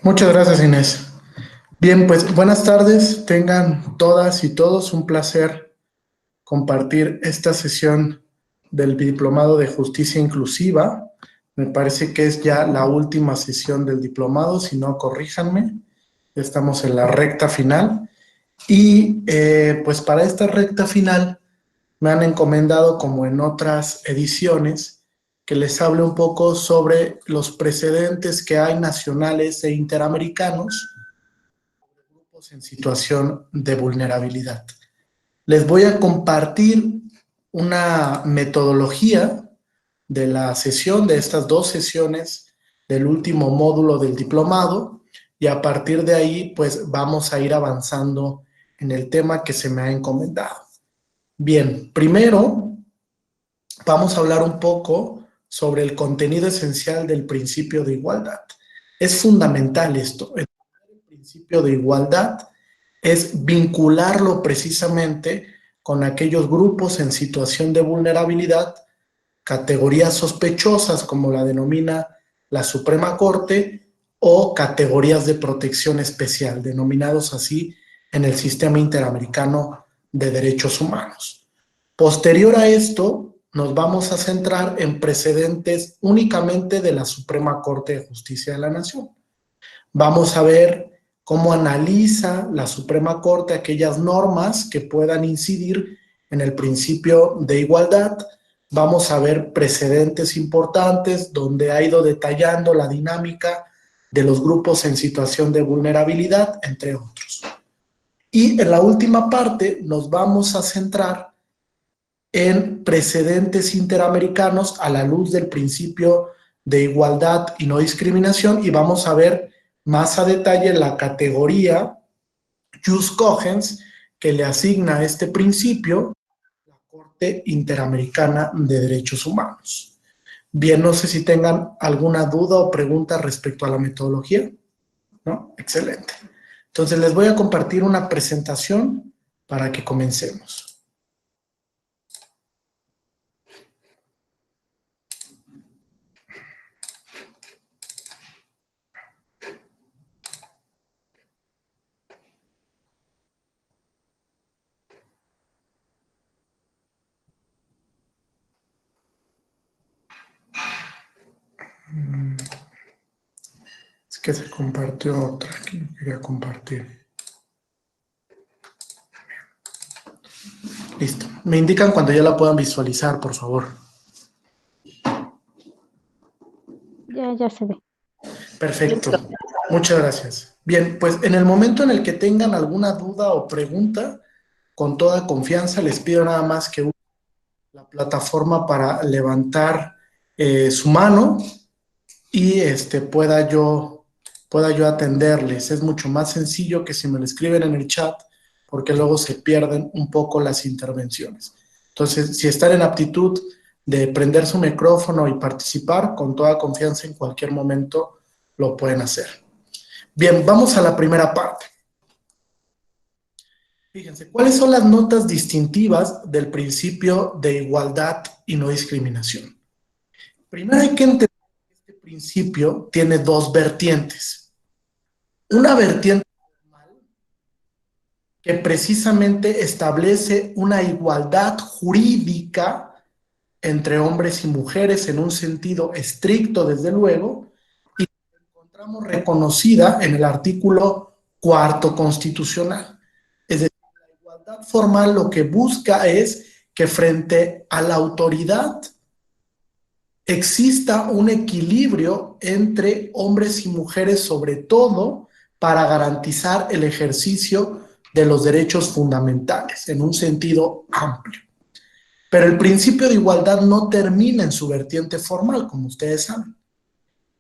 Muchas gracias, Inés. Bien, pues buenas tardes. Tengan todas y todos un placer compartir esta sesión del Diplomado de Justicia Inclusiva. Me parece que es ya la última sesión del diplomado, si no, corríjanme. Estamos en la recta final. Y pues para esta recta final me han encomendado, como en otras ediciones, que les hable un poco sobre los precedentes que hay nacionales e interamericanos en situación de vulnerabilidad. Les voy a compartir una metodología de la sesión, de estas dos sesiones del último módulo del diplomado, y a partir de ahí pues vamos a ir avanzando en el tema que se me ha encomendado. Bien, primero vamos a hablar un poco sobre el contenido esencial del principio de igualdad. Es fundamental esto. El principio de igualdad es vincularlo precisamente con aquellos grupos en situación de vulnerabilidad, categorías sospechosas, como la denomina la Suprema Corte, o categorías de protección especial, denominados así en el sistema interamericano de derechos humanos. Posterior a esto, nos vamos a centrar en precedentes únicamente de la Suprema Corte de Justicia de la Nación. Vamos a ver cómo analiza la Suprema Corte aquellas normas que puedan incidir en el principio de igualdad. Vamos a ver precedentes importantes donde ha ido detallando la dinámica de los grupos en situación de vulnerabilidad, entre otros. Y en la última parte nos vamos a centrar en precedentes interamericanos a la luz del principio de igualdad y no discriminación, y vamos a ver más a detalle la categoría jus cogens que le asigna a este principio la Corte Interamericana de Derechos Humanos. Bien, no sé si tengan alguna duda o pregunta respecto a la metodología. ¿No? Excelente. Entonces les voy a compartir una presentación para que comencemos. Es que se compartió otra que quería compartir. Listo. Me indican cuando ya la puedan visualizar, por favor. Ya se ve. Perfecto. Muchas gracias. Bien, pues en el momento en el que tengan alguna duda o pregunta, con toda confianza les pido nada más que usen la plataforma para levantar su mano y pueda yo atenderles. Es mucho más sencillo que si me lo escriben en el chat, porque luego se pierden un poco las intervenciones. Entonces, si están en aptitud de prender su micrófono y participar, con toda confianza en cualquier momento lo pueden hacer. Bien, vamos a la primera parte. Fíjense, ¿cuáles son las notas distintivas del principio de igualdad y no discriminación? Primero hay que entender que este principio tiene dos vertientes. Una vertiente que precisamente establece una igualdad jurídica entre hombres y mujeres en un sentido estricto, desde luego, y que encontramos reconocida en el artículo 4º constitucional. Es decir, la igualdad formal lo que busca es que frente a la autoridad exista un equilibrio entre hombres y mujeres, sobre todo para garantizar el ejercicio de los derechos fundamentales en un sentido amplio. Pero el principio de igualdad no termina en su vertiente formal, como ustedes saben.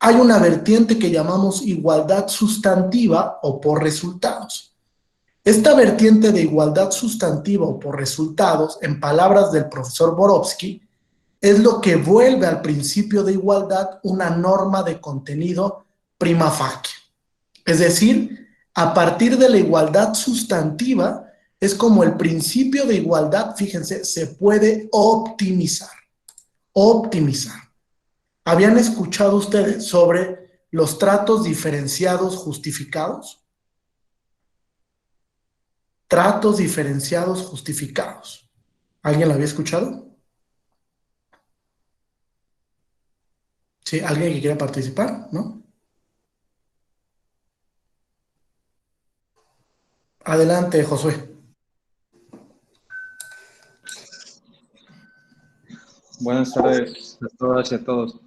Hay una vertiente que llamamos igualdad sustantiva o por resultados. Esta vertiente de igualdad sustantiva o por resultados, en palabras del profesor Borowski, es lo que vuelve al principio de igualdad una norma de contenido prima facie. Es decir, a partir de la igualdad sustantiva, es como el principio de igualdad, fíjense, se puede optimizar. Optimizar. ¿Habían escuchado ustedes sobre los tratos diferenciados justificados. Tratos diferenciados justificados. ¿Alguien lo había escuchado? ¿Sí? ¿Alguien que quiera participar? ¿No? Adelante, Josué. Buenas tardes a todas y a todos.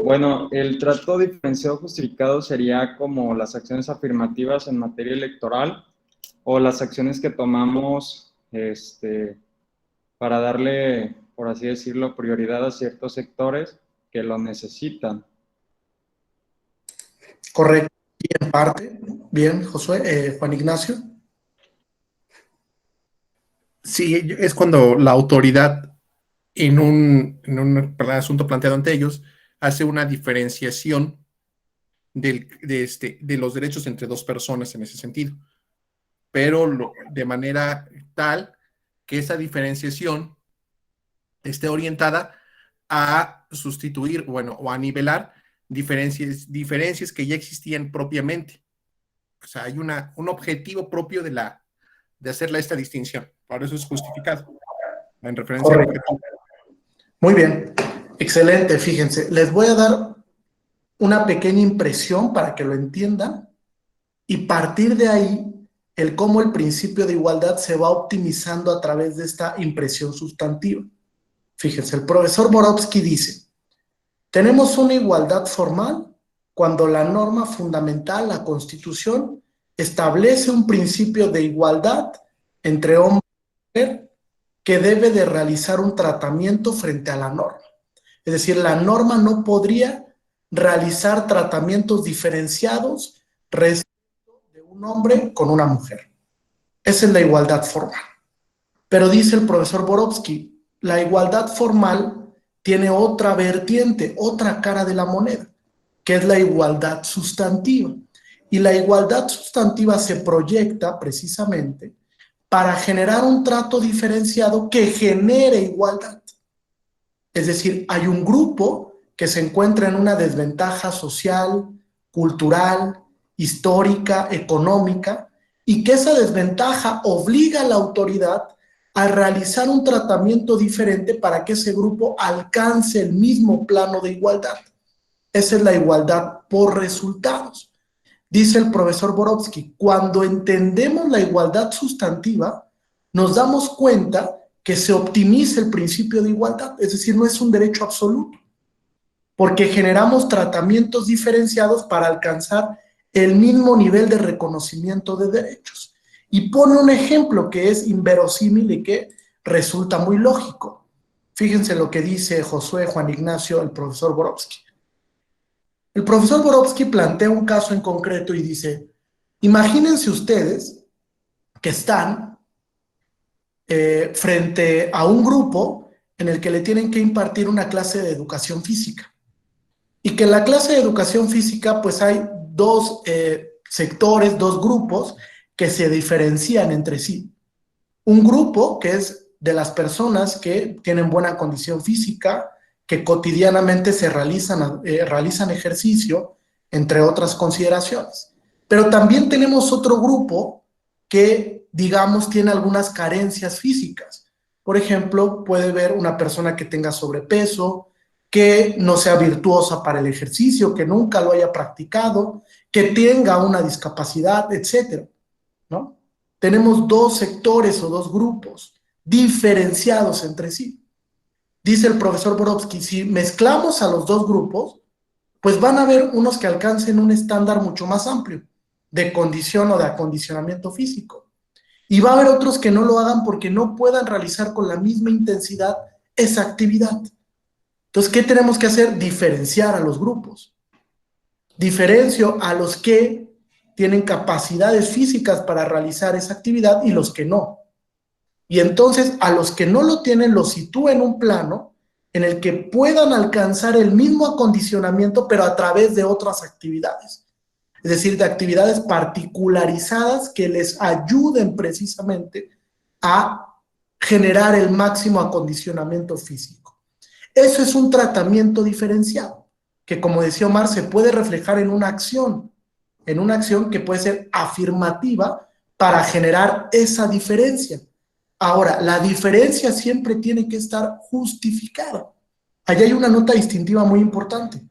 Bueno, el trato diferenciado justificado sería como las acciones afirmativas en materia electoral o las acciones que tomamos para darle, por así decirlo, prioridad a ciertos sectores que lo necesitan. Correcto. Y en parte, bien, Josué, Juan Ignacio. Sí, es cuando la autoridad en un asunto planteado ante ellos hace una diferenciación de los derechos entre dos personas en ese sentido, pero de manera tal que esa diferenciación esté orientada a sustituir, bueno, o a nivelar diferencias que ya existían propiamente. O sea, hay un objetivo propio de hacerla esta distinción. Por eso es justificado, en referencia al objetivo. Muy bien, excelente, fíjense. Les voy a dar una pequeña impresión para que lo entiendan y partir de ahí el cómo el principio de igualdad se va optimizando a través de esta impresión sustantiva. Fíjense, el profesor Borowski dice, tenemos una igualdad formal cuando la norma fundamental, la Constitución, establece un principio de igualdad entre hombre y mujer que debe de realizar un tratamiento frente a la norma. Es decir, la norma no podría realizar tratamientos diferenciados respecto de un hombre con una mujer. Esa es la igualdad formal. Pero dice el profesor Borowski, la igualdad formal tiene otra vertiente, otra cara de la moneda, que es la igualdad sustantiva. Y la igualdad sustantiva se proyecta precisamente para generar un trato diferenciado que genere igualdad. Es decir, hay un grupo que se encuentra en una desventaja social, cultural, histórica, económica, y que esa desventaja obliga a la autoridad a realizar un tratamiento diferente para que ese grupo alcance el mismo plano de igualdad. Esa es la igualdad por resultados. Dice el profesor Borowski, cuando entendemos la igualdad sustantiva, nos damos cuenta que se optimiza el principio de igualdad, es decir, no es un derecho absoluto, porque generamos tratamientos diferenciados para alcanzar el mismo nivel de reconocimiento de derechos. Y pone un ejemplo que es inverosímil y que resulta muy lógico. Fíjense lo que dice Josué, Juan Ignacio, el profesor Borowski. El profesor Borowski plantea un caso en concreto y dice, imagínense ustedes que están frente a un grupo en el que le tienen que impartir una clase de educación física. Y que en la clase de educación física pues hay dos sectores, dos grupos que se diferencian entre sí. Un grupo que es de las personas que tienen buena condición física, que cotidianamente realizan ejercicio, entre otras consideraciones. Pero también tenemos otro grupo que, digamos, tiene algunas carencias físicas. Por ejemplo, puede ver una persona que tenga sobrepeso, que no sea virtuosa para el ejercicio, que nunca lo haya practicado, que tenga una discapacidad, etcétera, ¿no? Tenemos dos sectores o dos grupos diferenciados entre sí. Dice el profesor Borowski, si mezclamos a los dos grupos, pues van a haber unos que alcancen un estándar mucho más amplio de condición o de acondicionamiento físico. Y va a haber otros que no lo hagan porque no puedan realizar con la misma intensidad esa actividad. Entonces, ¿qué tenemos que hacer? Diferenciar a los grupos. Diferencio a los que tienen capacidades físicas para realizar esa actividad y los que no. Y entonces a los que no lo tienen los sitúo en un plano en el que puedan alcanzar el mismo acondicionamiento, pero a través de otras actividades. Es decir, de actividades particularizadas que les ayuden precisamente a generar el máximo acondicionamiento físico. Eso es un tratamiento diferenciado que, como decía Omar, se puede reflejar en una acción que puede ser afirmativa para generar esa diferencia. Ahora, la diferencia siempre tiene que estar justificada. Allí hay una nota distintiva muy importante.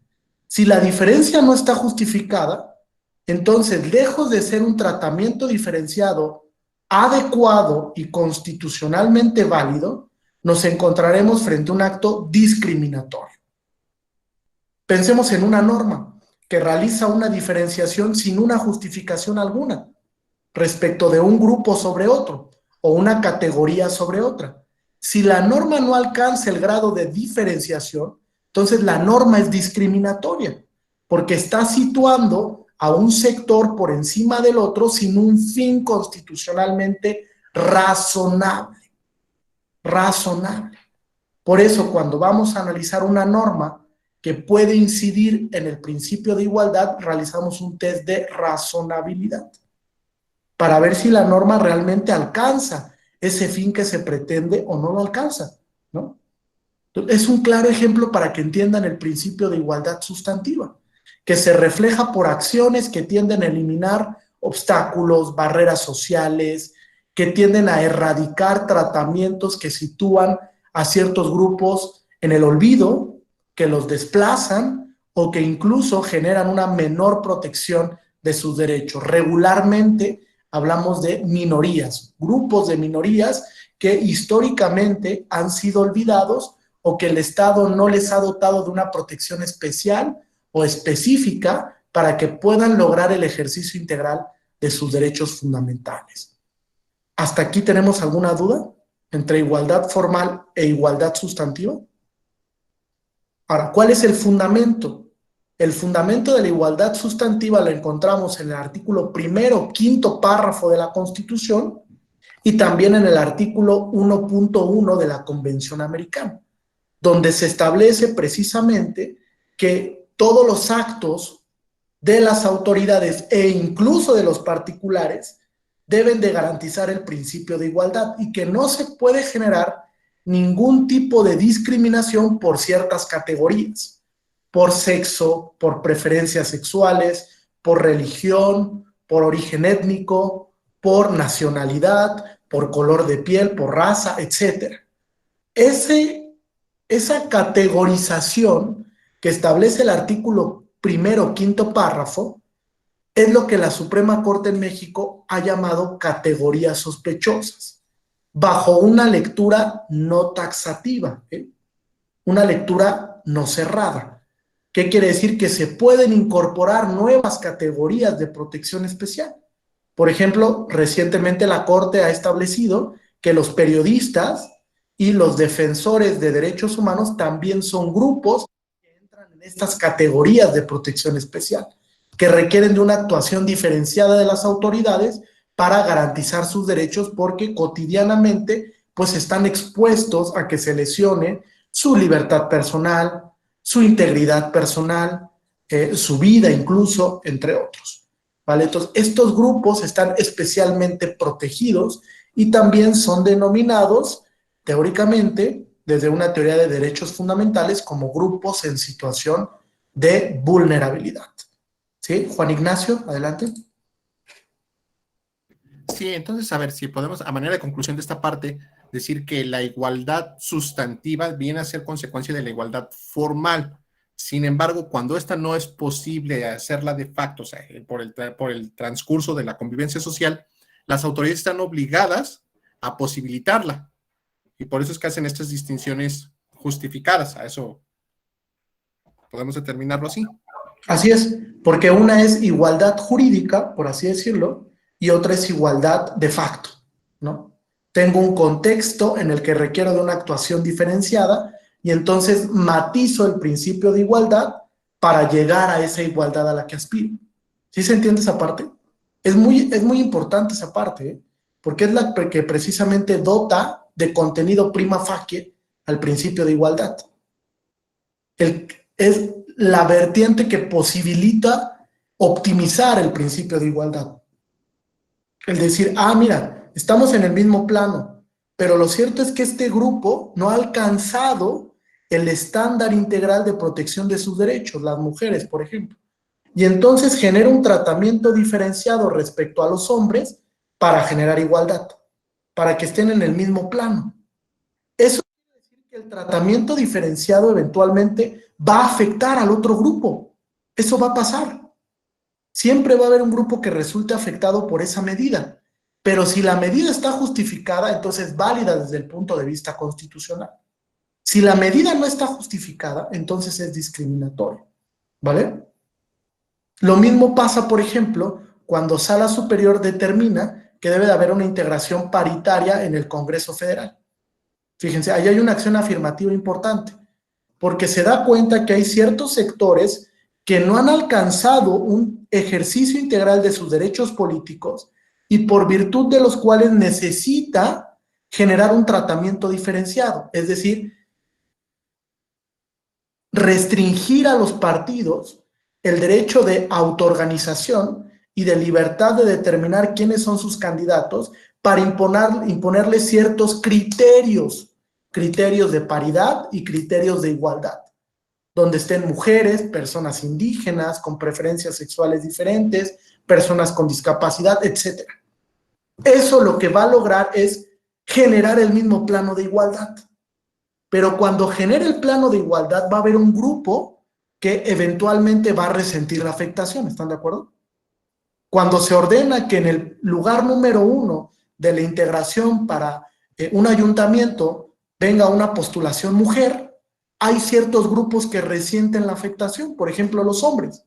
Si la diferencia no está justificada, entonces, lejos de ser un tratamiento diferenciado, adecuado y constitucionalmente válido, nos encontraremos frente a un acto discriminatorio. Pensemos en una norma que realiza una diferenciación sin una justificación alguna respecto de un grupo sobre otro o una categoría sobre otra. Si la norma no alcanza el grado de diferenciación, entonces la norma es discriminatoria, porque está situando a un sector por encima del otro sin un fin constitucionalmente razonable. Razonable. Por eso, cuando vamos a analizar una norma que puede incidir en el principio de igualdad, realizamos un test de razonabilidad para ver si la norma realmente alcanza ese fin que se pretende o no lo alcanza, ¿no? Es un claro ejemplo para que entiendan el principio de igualdad sustantiva, que se refleja por acciones que tienden a eliminar obstáculos, barreras sociales, que tienden a erradicar tratamientos que sitúan a ciertos grupos en el olvido, que los desplazan o que incluso generan una menor protección de sus derechos. Regularmente hablamos de minorías, grupos de minorías que históricamente han sido olvidados o que el Estado no les ha dotado de una protección especial o específica para que puedan lograr el ejercicio integral de sus derechos fundamentales. ¿Hasta aquí tenemos alguna duda entre igualdad formal e igualdad sustantiva? Ahora, ¿cuál es el fundamento? El fundamento de la igualdad sustantiva lo encontramos en el artículo 1º, 5º párrafo de la Constitución y también en el artículo 1.1 de la Convención Americana, donde se establece precisamente que todos los actos de las autoridades e incluso de los particulares deben de garantizar el principio de igualdad y que no se puede generar ningún tipo de discriminación por ciertas categorías, por sexo, por preferencias sexuales, por religión, por origen étnico, por nacionalidad, por color de piel, por raza, etc. Esa categorización que establece el artículo 1º, 5º párrafo es lo que la Suprema Corte en México ha llamado categorías sospechosas, bajo una lectura no taxativa, una lectura no cerrada. ¿Qué quiere decir? Que se pueden incorporar nuevas categorías de protección especial. Por ejemplo, recientemente la Corte ha establecido que los periodistas y los defensores de derechos humanos también son grupos que entran en estas categorías de protección especial, que requieren de una actuación diferenciada de las autoridades para garantizar sus derechos porque cotidianamente pues están expuestos a que se lesione su libertad personal, su integridad personal, su vida incluso, entre otros, ¿vale? Entonces, estos grupos están especialmente protegidos y también son denominados teóricamente desde una teoría de derechos fundamentales como grupos en situación de vulnerabilidad. ¿Sí? Juan Ignacio, adelante. Sí, entonces, a ver, si podemos, a manera de conclusión de esta parte, decir que la igualdad sustantiva viene a ser consecuencia de la igualdad formal. Sin embargo, cuando esta no es posible hacerla de facto, o sea, por el transcurso de la convivencia social, las autoridades están obligadas a posibilitarla. Y por eso es que hacen estas distinciones justificadas. A eso podemos determinarlo así. Así es, porque una es igualdad jurídica, por así decirlo, y otra es igualdad de facto, ¿no? Tengo un contexto en el que requiero de una actuación diferenciada y entonces matizo el principio de igualdad para llegar a esa igualdad a la que aspiro. ¿Sí se entiende esa parte? Es muy importante esa parte, ¿eh? Porque es la que precisamente dota de contenido prima facie al principio de igualdad. Es la vertiente que posibilita optimizar el principio de igualdad. El decir, mira, estamos en el mismo plano, pero lo cierto es que este grupo no ha alcanzado el estándar integral de protección de sus derechos, las mujeres, por ejemplo. Y entonces genera un tratamiento diferenciado respecto a los hombres para generar igualdad, para que estén en el mismo plano. Eso quiere decir que el tratamiento diferenciado eventualmente va a afectar al otro grupo. Eso va a pasar. Siempre va a haber un grupo que resulte afectado por esa medida. Pero si la medida está justificada, entonces es válida desde el punto de vista constitucional. Si la medida no está justificada, entonces es discriminatorio, ¿vale? Lo mismo pasa, por ejemplo, cuando Sala Superior determina que debe de haber una integración paritaria en el Congreso Federal. Fíjense, ahí hay una acción afirmativa importante, porque se da cuenta que hay ciertos sectores que no han alcanzado un ejercicio integral de sus derechos políticos y por virtud de los cuales necesita generar un tratamiento diferenciado, es decir, restringir a los partidos el derecho de autoorganización y de libertad de determinar quiénes son sus candidatos para imponerles ciertos criterios de paridad y criterios de igualdad, donde estén mujeres, personas indígenas, con preferencias sexuales diferentes, personas con discapacidad, etc. Eso lo que va a lograr es generar el mismo plano de igualdad. Pero cuando genere el plano de igualdad va a haber un grupo que eventualmente va a resentir la afectación, ¿están de acuerdo? Cuando se ordena que en el lugar número 1 de la integración para un ayuntamiento venga una postulación mujer, hay ciertos grupos que resienten la afectación, por ejemplo los hombres.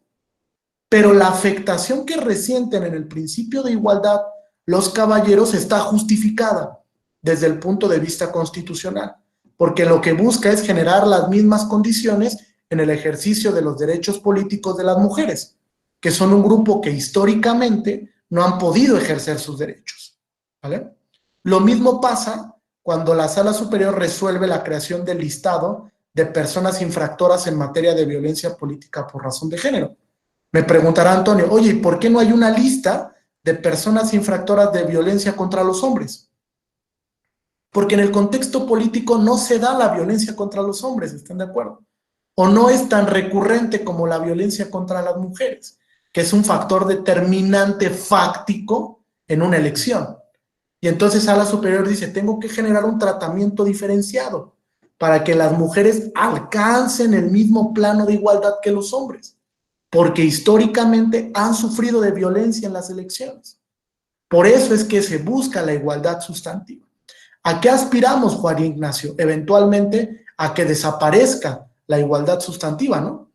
Pero la afectación que resienten en el principio de igualdad los caballeros está justificada desde el punto de vista constitucional, porque lo que busca es generar las mismas condiciones en el ejercicio de los derechos políticos de las mujeres, que son un grupo que históricamente no han podido ejercer sus derechos, ¿vale? Lo mismo pasa cuando la Sala Superior resuelve la creación del listado de personas infractoras en materia de violencia política por razón de género. Me preguntará Antonio, oye, ¿y por qué no hay una lista de personas infractoras de violencia contra los hombres? Porque en el contexto político no se da la violencia contra los hombres, ¿están de acuerdo? O no es tan recurrente como la violencia contra las mujeres, que es un factor determinante fáctico en una elección. Y entonces Sala Superior dice, tengo que generar un tratamiento diferenciado para que las mujeres alcancen el mismo plano de igualdad que los hombres, porque históricamente han sufrido de violencia en las elecciones. Por eso es que se busca la igualdad sustantiva. ¿A qué aspiramos, Juan Ignacio? Eventualmente a que desaparezca la igualdad sustantiva, ¿no?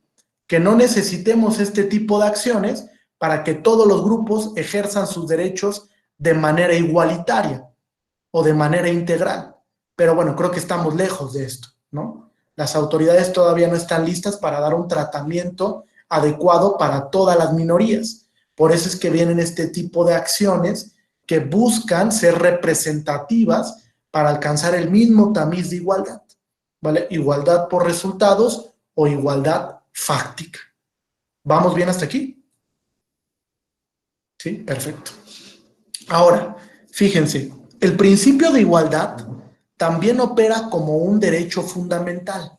Que no necesitemos este tipo de acciones para que todos los grupos ejerzan sus derechos de manera igualitaria o de manera integral. Pero bueno, creo que estamos lejos de esto, ¿no? Las autoridades todavía no están listas para dar un tratamiento adecuado para todas las minorías. Por eso es que vienen este tipo de acciones que buscan ser representativas para alcanzar el mismo tamiz de igualdad, ¿vale? Igualdad por resultados o igualdad fáctica. ¿Vamos bien hasta aquí? Sí, perfecto. Ahora, fíjense, el principio de igualdad también opera como un derecho fundamental,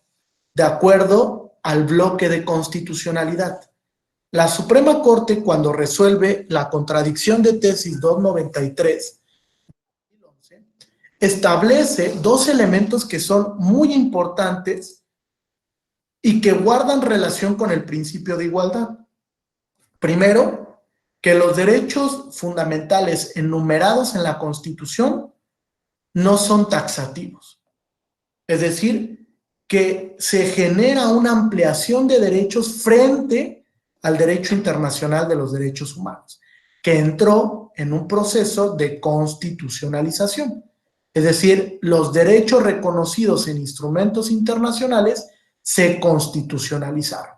de acuerdo al bloque de constitucionalidad. La Suprema Corte, cuando resuelve la contradicción de tesis 293, establece dos elementos que son muy importantes y que guardan relación con el principio de igualdad. Primero, que los derechos fundamentales enumerados en la Constitución no son taxativos. Es decir, que se genera una ampliación de derechos frente al derecho internacional de los derechos humanos, que entró en un proceso de constitucionalización. Es decir, los derechos reconocidos en instrumentos internacionales se constitucionalizaron.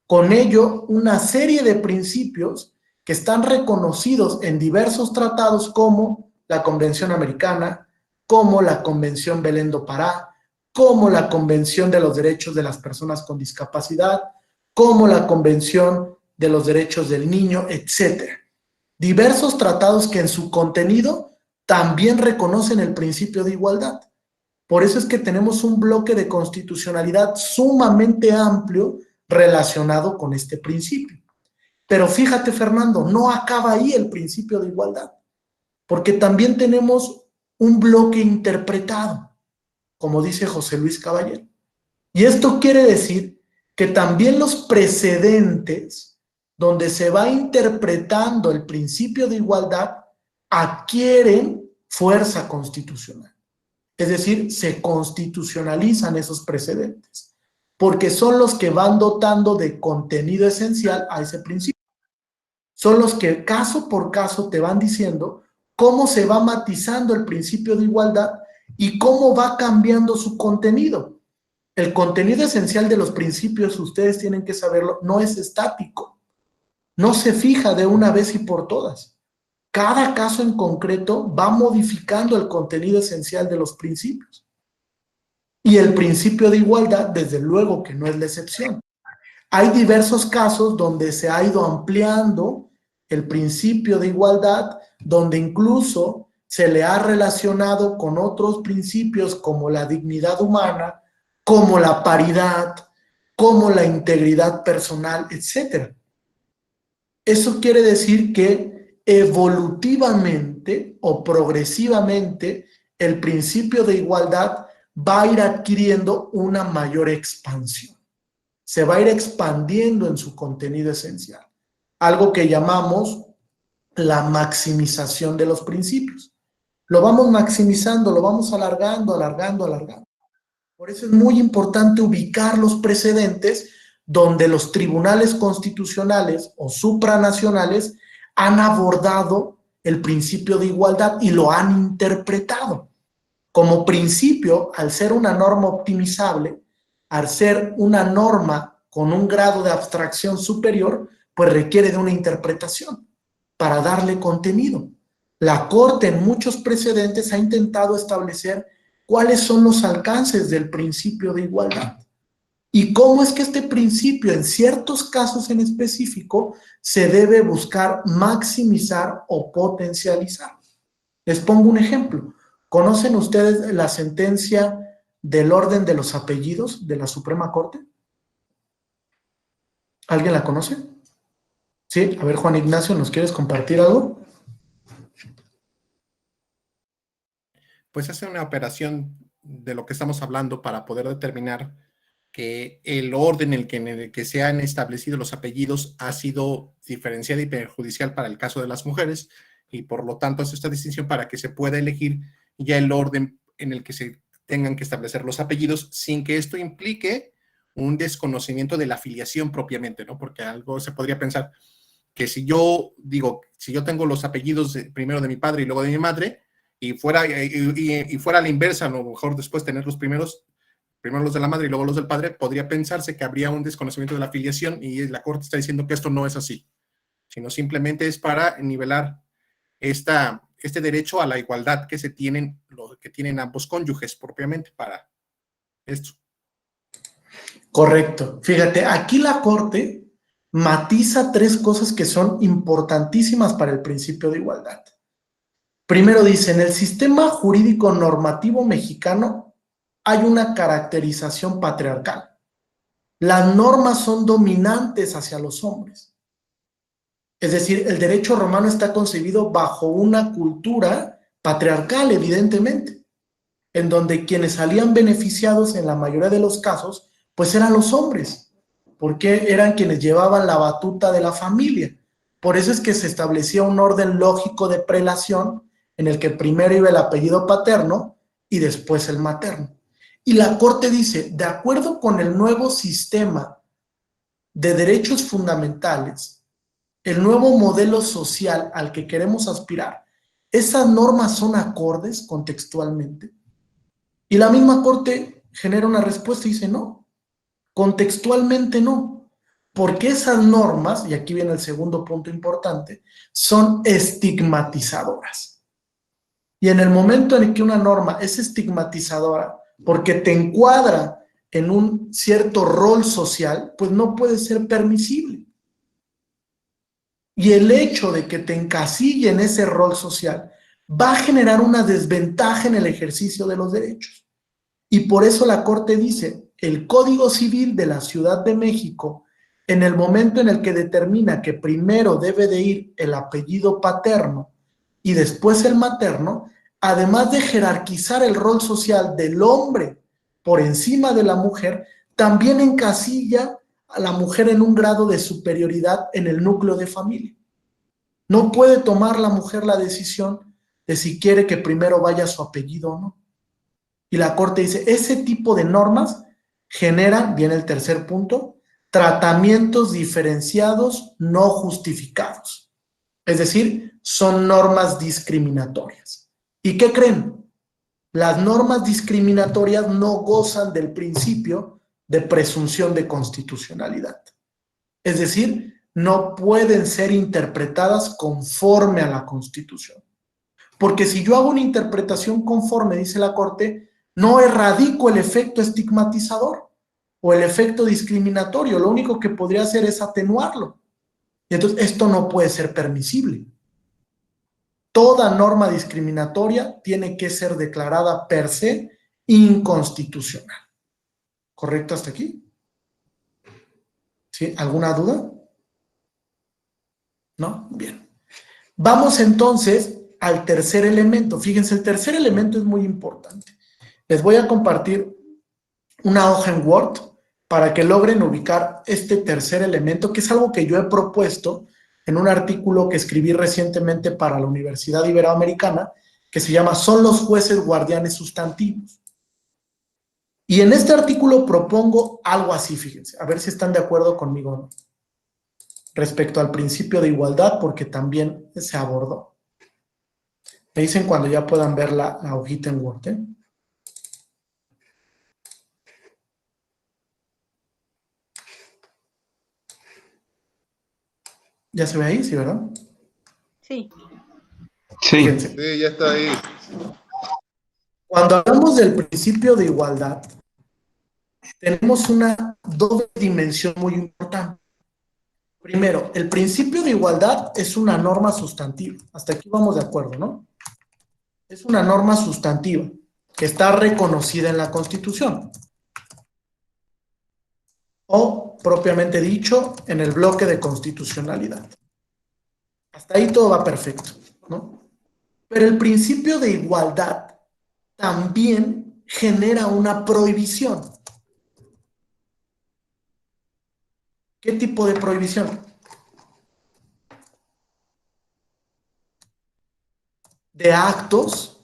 Con ello, una serie de principios que están reconocidos en diversos tratados como la Convención Americana, como la Convención Belén do Pará, como la Convención de los Derechos de las Personas con Discapacidad, como la Convención de los Derechos del Niño, etc. Diversos tratados que en su contenido también reconocen el principio de igualdad. Por eso es que tenemos un bloque de constitucionalidad sumamente amplio relacionado con este principio. Pero fíjate, Fernando, no acaba ahí el principio de igualdad, porque también tenemos un bloque interpretado, como dice José Luis Caballero. Y esto quiere decir que también los precedentes donde se va interpretando el principio de igualdad adquieren fuerza constitucional. Es decir, se constitucionalizan esos precedentes, porque son los que van dotando de contenido esencial a ese principio. Son los que caso por caso te van diciendo cómo se va matizando el principio de igualdad y cómo va cambiando su contenido. El contenido esencial de los principios, ustedes tienen que saberlo, no es estático, no se fija de una vez y por todas. Cada caso en concreto va modificando el contenido esencial de los principios. Y el principio de igualdad, desde luego que no es la excepción. Hay diversos casos donde se ha ido ampliando el principio de igualdad, donde incluso se le ha relacionado con otros principios como la dignidad humana, como la paridad, como la integridad personal, etc. Eso quiere decir que evolutivamente o progresivamente el principio de igualdad va a ir adquiriendo una mayor expansión. Se va a ir expandiendo en su contenido esencial. Algo que llamamos la maximización de los principios. Lo vamos maximizando, lo vamos alargando, alargando, alargando. Por eso es muy importante ubicar los precedentes donde los tribunales constitucionales o supranacionales han abordado el principio de igualdad y lo han interpretado. Como principio, al ser una norma optimizable, al ser una norma con un grado de abstracción superior, pues requiere de una interpretación para darle contenido. La Corte en muchos precedentes ha intentado establecer cuáles son los alcances del principio de igualdad y cómo es que este principio en ciertos casos en específico se debe buscar maximizar o potencializar. Les pongo un ejemplo. ¿Conocen ustedes la sentencia del orden de los apellidos de la Suprema Corte? ¿Alguien la conoce? Sí, a ver, Juan Ignacio, ¿nos quieres compartir algo? Pues hace una operación de lo que estamos hablando para poder determinar que el orden en el que se han establecido los apellidos ha sido diferencial y perjudicial para el caso de las mujeres y por lo tanto hace esta distinción para que se pueda elegir ya el orden en el que se tengan que establecer los apellidos sin que esto implique un desconocimiento de la filiación propiamente, ¿no? Porque algo se podría pensar que si yo tengo los apellidos primero de mi padre y luego de mi madre y fuera a la inversa, a lo mejor después tener los primero los de la madre y luego los del padre, podría pensarse que habría un desconocimiento de la filiación y la Corte está diciendo que esto no es así, sino simplemente es para nivelar este derecho a la igualdad que tienen ambos cónyuges propiamente para esto. Correcto. Fíjate, aquí la Corte matiza tres cosas que son importantísimas para el principio de igualdad. Primero dice, en el sistema jurídico normativo mexicano hay una caracterización patriarcal. Las normas son dominantes hacia los hombres. Es decir, el derecho romano está concebido bajo una cultura patriarcal, evidentemente, en donde quienes salían beneficiados en la mayoría de los casos, pues eran los hombres, porque eran quienes llevaban la batuta de la familia. Por eso es que se establecía un orden lógico de prelación en el que primero iba el apellido paterno y después el materno. Y la Corte dice, de acuerdo con el nuevo sistema de derechos fundamentales, el nuevo modelo social al que queremos aspirar, ¿esas normas son acordes contextualmente? Y la misma Corte genera una respuesta y dice, no, contextualmente no, porque esas normas, y aquí viene el segundo punto importante, son estigmatizadoras. Y en el momento en que una norma es estigmatizadora, porque te encuadra en un cierto rol social, pues no puede ser permisible. Y el hecho de que te encasille en ese rol social va a generar una desventaja en el ejercicio de los derechos. Y por eso la Corte dice, el Código Civil de la Ciudad de México, en el momento en el que determina que primero debe de ir el apellido paterno y después el materno, además de jerarquizar el rol social del hombre por encima de la mujer, también encasilla a la mujer en un grado de superioridad en el núcleo de familia. No puede tomar la mujer la decisión de si quiere que primero vaya su apellido o no. Y la Corte dice, ese tipo de normas generan, viene el tercer punto, tratamientos diferenciados no justificados. Es decir, son normas discriminatorias. ¿Y qué creen? Las normas discriminatorias no gozan del principio de presunción de constitucionalidad. Es decir, no pueden ser interpretadas conforme a la Constitución. Porque si yo hago una interpretación conforme, dice la Corte, no erradico el efecto estigmatizador o el efecto discriminatorio, lo único que podría hacer es atenuarlo. Y entonces esto no puede ser permisible. Toda norma discriminatoria tiene que ser declarada per se inconstitucional. ¿Correcto hasta aquí? ¿Sí? ¿Alguna duda? ¿No? Bien. Vamos entonces al tercer elemento. Fíjense, el tercer elemento es muy importante. Les voy a compartir una hoja en Word para que logren ubicar este tercer elemento, que es algo que yo he propuesto en un artículo que escribí recientemente para la Universidad Iberoamericana, que se llama ¿Son los jueces guardianes sustantivos? Y en este artículo propongo algo así, fíjense, a ver si están de acuerdo conmigo o no, respecto al principio de igualdad, porque también se abordó. Me dicen cuando ya puedan ver la hojita en Word, ¿eh? ¿Ya se ve ahí? ¿Sí, verdad? Sí. Sí. Fíjense. Sí, ya está ahí. Cuando hablamos del principio de igualdad, tenemos una doble dimensión muy importante. Primero, el principio de igualdad es una norma sustantiva. Hasta aquí vamos de acuerdo, ¿no? Es una norma sustantiva que está reconocida en la Constitución. O, propiamente dicho, en el bloque de constitucionalidad. Hasta ahí todo va perfecto, ¿no? Pero el principio de igualdad también genera una prohibición. ¿Qué tipo de prohibición? De actos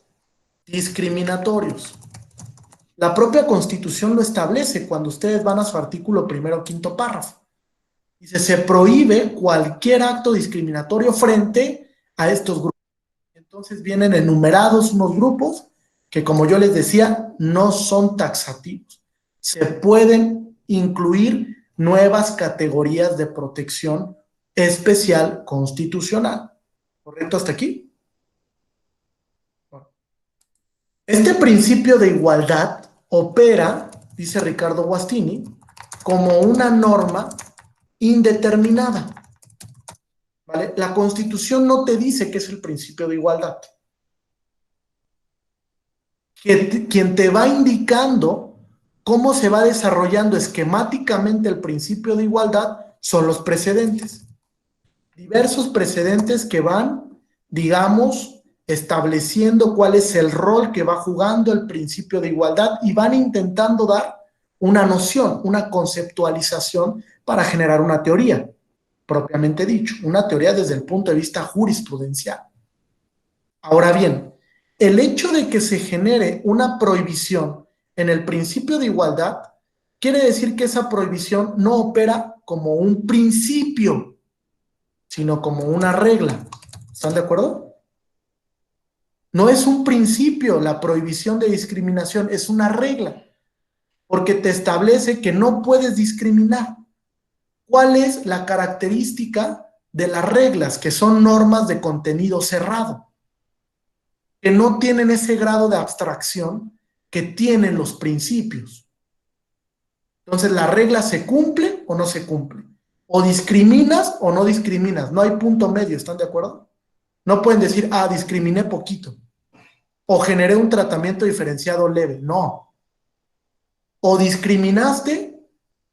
discriminatorios. La propia Constitución lo establece cuando ustedes van a su artículo 1º, 5º párrafo. Dice, se prohíbe cualquier acto discriminatorio frente a estos grupos. Entonces vienen enumerados unos grupos que, como yo les decía, no son taxativos. Se pueden incluir nuevas categorías de protección especial constitucional. ¿Correcto hasta aquí? Este principio de igualdad opera, dice Ricardo Guastini, como una norma indeterminada. ¿Vale? La Constitución no te dice qué es el principio de igualdad. Quien te va indicando cómo se va desarrollando esquemáticamente el principio de igualdad son los precedentes. Diversos precedentes que van, digamos, estableciendo cuál es el rol que va jugando el principio de igualdad y van intentando dar una noción, una conceptualización para generar una teoría, propiamente dicho, una teoría desde el punto de vista jurisprudencial. Ahora bien, el hecho de que se genere una prohibición en el principio de igualdad quiere decir que esa prohibición no opera como un principio, sino como una regla. ¿Están de acuerdo? No es un principio la prohibición de discriminación, es una regla, porque te establece que no puedes discriminar. ¿Cuál es la característica de las reglas? Que son normas de contenido cerrado, que no tienen ese grado de abstracción que tienen los principios. Entonces, ¿la regla se cumple o no se cumple? O discriminas o no discriminas, no hay punto medio, ¿están de acuerdo? No pueden decir, discriminé poquito, o generé un tratamiento diferenciado leve, no. O discriminaste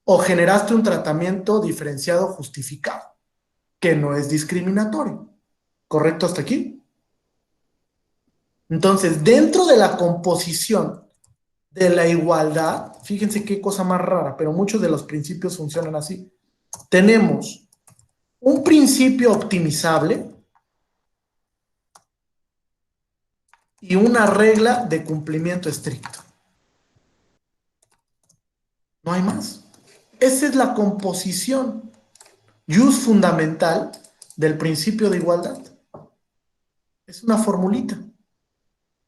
o generaste un tratamiento diferenciado justificado, que no es discriminatorio. ¿Correcto hasta aquí? Entonces, dentro de la composición de la igualdad, fíjense qué cosa más rara, pero muchos de los principios funcionan así. Tenemos un principio optimizable y una regla de cumplimiento estricto. No hay más. Esa es la composición jus fundamental del principio de igualdad. Es una formulita.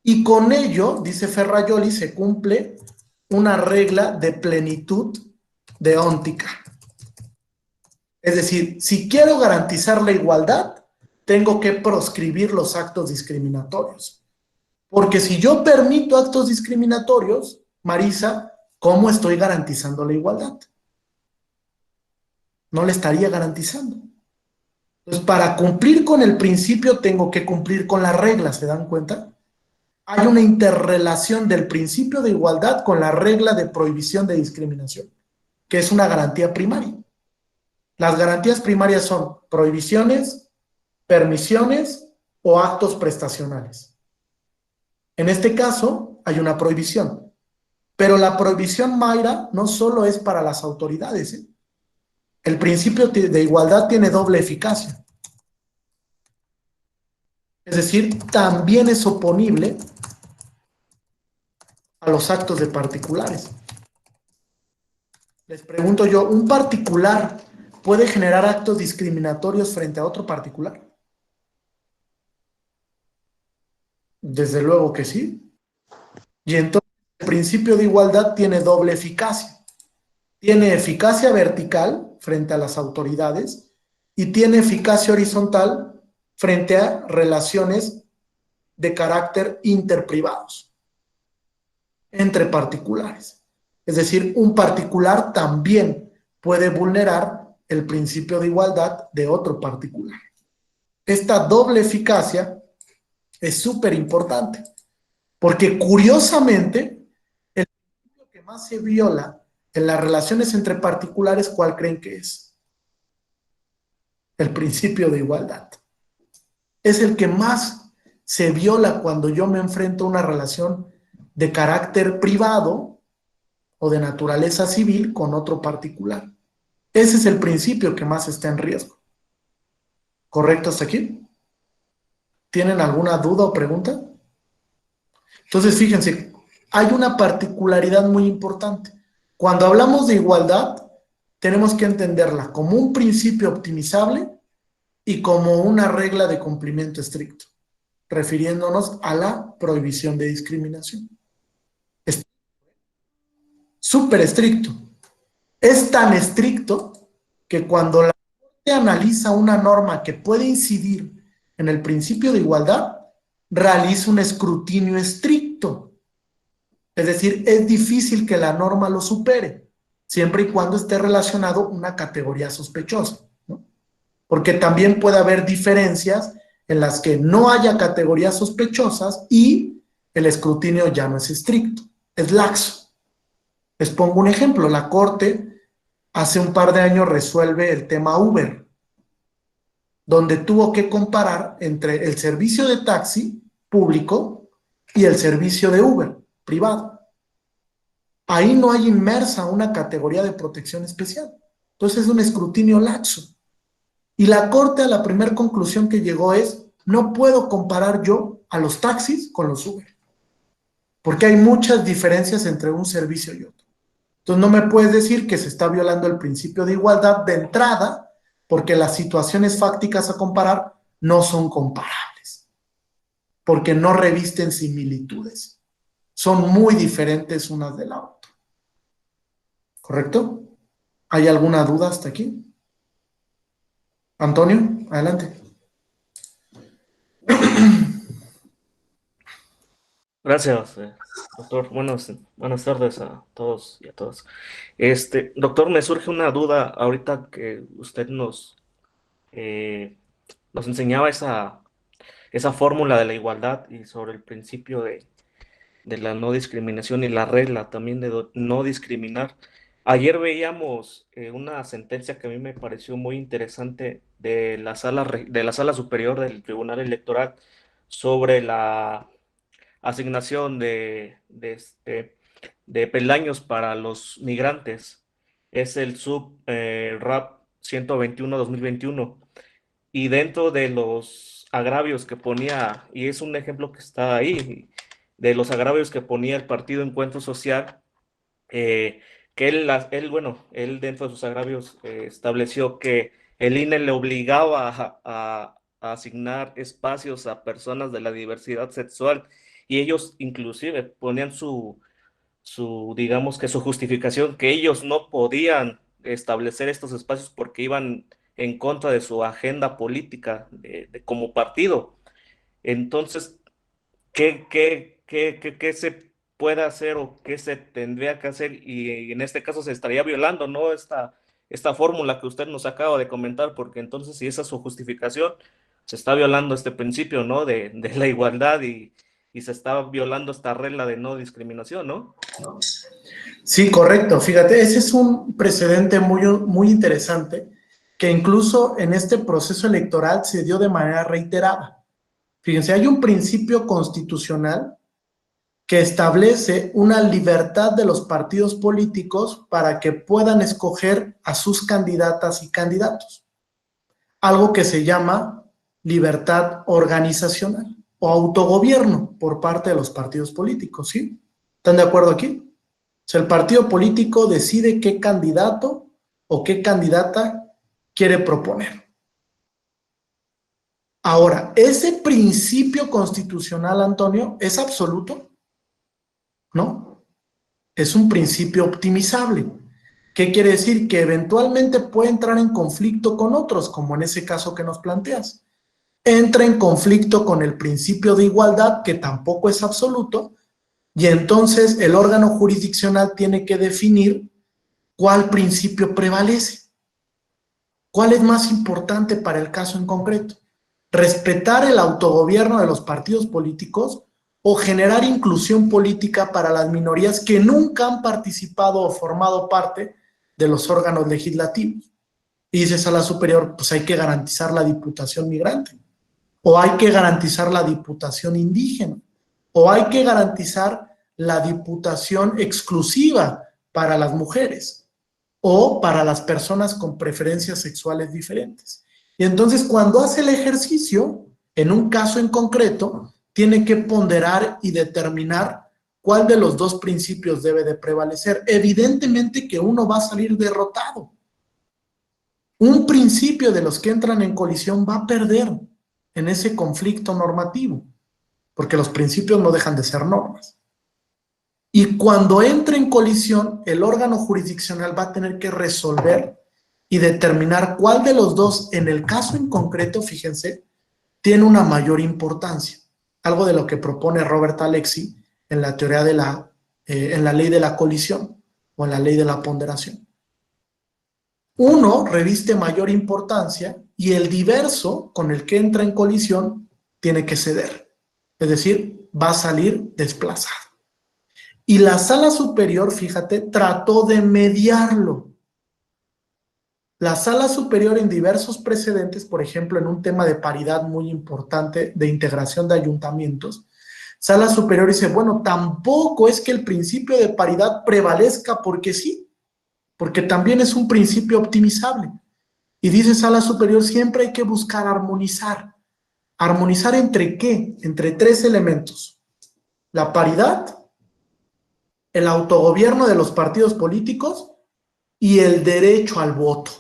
Y con ello, dice Ferrajoli, se cumple una regla de plenitud deóntica. Es decir, si quiero garantizar la igualdad, tengo que proscribir los actos discriminatorios. Porque si yo permito actos discriminatorios, Marisa, ¿cómo estoy garantizando la igualdad? No le estaría garantizando. Entonces, para cumplir con el principio, tengo que cumplir con las reglas, ¿se dan cuenta? Hay una interrelación del principio de igualdad con la regla de prohibición de discriminación, que es una garantía primaria. Las garantías primarias son prohibiciones, permisiones o actos prestacionales. En este caso, hay una prohibición. Pero la prohibición, Mayra, no solo es para las autoridades, ¿eh? El principio de igualdad tiene doble eficacia. Es decir, también es oponible a los actos de particulares. Les pregunto yo, ¿un particular puede generar actos discriminatorios frente a otro particular? Desde luego que sí. Y entonces el principio de igualdad tiene doble eficacia. Tiene eficacia vertical frente a las autoridades y tiene eficacia horizontal frente a relaciones de carácter interprivados entre particulares. Es decir, un particular también puede vulnerar el principio de igualdad de otro particular. Esta doble eficacia es súper importante, porque curiosamente, el principio que más se viola en las relaciones entre particulares, ¿cuál creen que es? El principio de igualdad. Es el que más se viola cuando yo me enfrento a una relación de carácter privado o de naturaleza civil con otro particular. Ese es el principio que más está en riesgo. ¿Correcto hasta aquí? ¿Tienen alguna duda o pregunta? Entonces, fíjense, hay una particularidad muy importante. Cuando hablamos de igualdad, tenemos que entenderla como un principio optimizable y como una regla de cumplimiento estricto, refiriéndonos a la prohibición de discriminación. Es súper estricto. Es tan estricto que cuando la Corte analiza una norma que puede incidir en el principio de igualdad, realiza un escrutinio estricto. Es decir, es difícil que la norma lo supere, siempre y cuando esté relacionado a una categoría sospechosa, ¿no? Porque también puede haber diferencias en las que no haya categorías sospechosas y el escrutinio ya no es estricto, es laxo. Les pongo un ejemplo, la Corte hace un par de años resuelve el tema Uber, donde tuvo que comparar entre el servicio de taxi público y el servicio de Uber privado. Ahí no hay inmersa una categoría de protección especial. Entonces es un escrutinio laxo. Y la Corte a la primera conclusión que llegó es, no puedo comparar yo a los taxis con los Uber, porque hay muchas diferencias entre un servicio y otro. Entonces no me puedes decir que se está violando el principio de igualdad de entrada, porque las situaciones fácticas a comparar no son comparables, porque no revisten similitudes. Son muy diferentes unas de la otra. ¿Correcto? ¿Hay alguna duda hasta aquí? Antonio, adelante. Gracias, doctor. Buenas tardes a todos y a todas. Doctor, me surge una duda ahorita que usted nos enseñaba esa fórmula de la igualdad y sobre el principio de la no discriminación y la regla también de no discriminar. Ayer veíamos una sentencia que a mí me pareció muy interesante de la sala superior del Tribunal Electoral sobre la asignación de peldaños para los migrantes. Es el RAP 121-2021. Y dentro de los agravios que ponía, y es un ejemplo que está ahí, de los agravios que ponía el Partido Encuentro Social, eh, que él dentro de sus agravios estableció que el INE le obligaba a asignar espacios a personas de la diversidad sexual y ellos inclusive ponían digamos que su justificación, que ellos no podían establecer estos espacios porque iban en contra de su agenda política como partido. Entonces, ¿qué se puede hacer o qué se tendría que hacer? Y en este caso se estaría violando, ¿no? Esta fórmula que usted nos acaba de comentar, porque entonces si esa es su justificación, se está violando este principio, ¿no? De la igualdad y se está violando esta regla de no discriminación, ¿no? Sí, correcto. Fíjate, ese es un precedente muy interesante que incluso en este proceso electoral se dio de manera reiterada. Fíjense, hay un principio constitucional que establece una libertad de los partidos políticos para que puedan escoger a sus candidatas y candidatos. Algo que se llama libertad organizacional o autogobierno por parte de los partidos políticos, ¿sí? ¿Están de acuerdo aquí? O sea, el partido político decide qué candidato o qué candidata quiere proponer. Ahora, ¿ese principio constitucional, Antonio, es absoluto? No, es un principio optimizable. ¿Qué quiere decir? Que eventualmente puede entrar en conflicto con otros, como en ese caso que nos planteas. Entra en conflicto con el principio de igualdad, que tampoco es absoluto, y entonces el órgano jurisdiccional tiene que definir cuál principio prevalece. ¿Cuál es más importante para el caso en concreto? ¿Respetar el autogobierno de los partidos políticos o generar inclusión política para las minorías que nunca han participado o formado parte de los órganos legislativos? Y dice Sala Superior, pues hay que garantizar la diputación migrante, o hay que garantizar la diputación indígena, o hay que garantizar la diputación exclusiva para las mujeres o para las personas con preferencias sexuales diferentes. Y entonces cuando hace el ejercicio, en un caso en concreto, tiene que ponderar y determinar cuál de los dos principios debe de prevalecer. Evidentemente que uno va a salir derrotado. Un principio de los que entran en colisión va a perder en ese conflicto normativo, porque los principios no dejan de ser normas. Y cuando entre en colisión, el órgano jurisdiccional va a tener que resolver y determinar cuál de los dos, en el caso en concreto, fíjense, tiene una mayor importancia. Algo de lo que propone Robert Alexy en la teoría en la ley de la colisión o en la ley de la ponderación. Uno reviste mayor importancia y el diverso con el que entra en colisión tiene que ceder. Es decir, va a salir desplazado. Y la Sala Superior, fíjate, trató de mediarlo. La Sala Superior en diversos precedentes, por ejemplo, en un tema de paridad muy importante de integración de ayuntamientos, Sala Superior dice, bueno, tampoco es que el principio de paridad prevalezca porque sí, porque también es un principio optimizable. Y dice Sala Superior, siempre hay que buscar armonizar. ¿Armonizar entre qué? Entre tres elementos. La paridad, el autogobierno de los partidos políticos y el derecho al voto.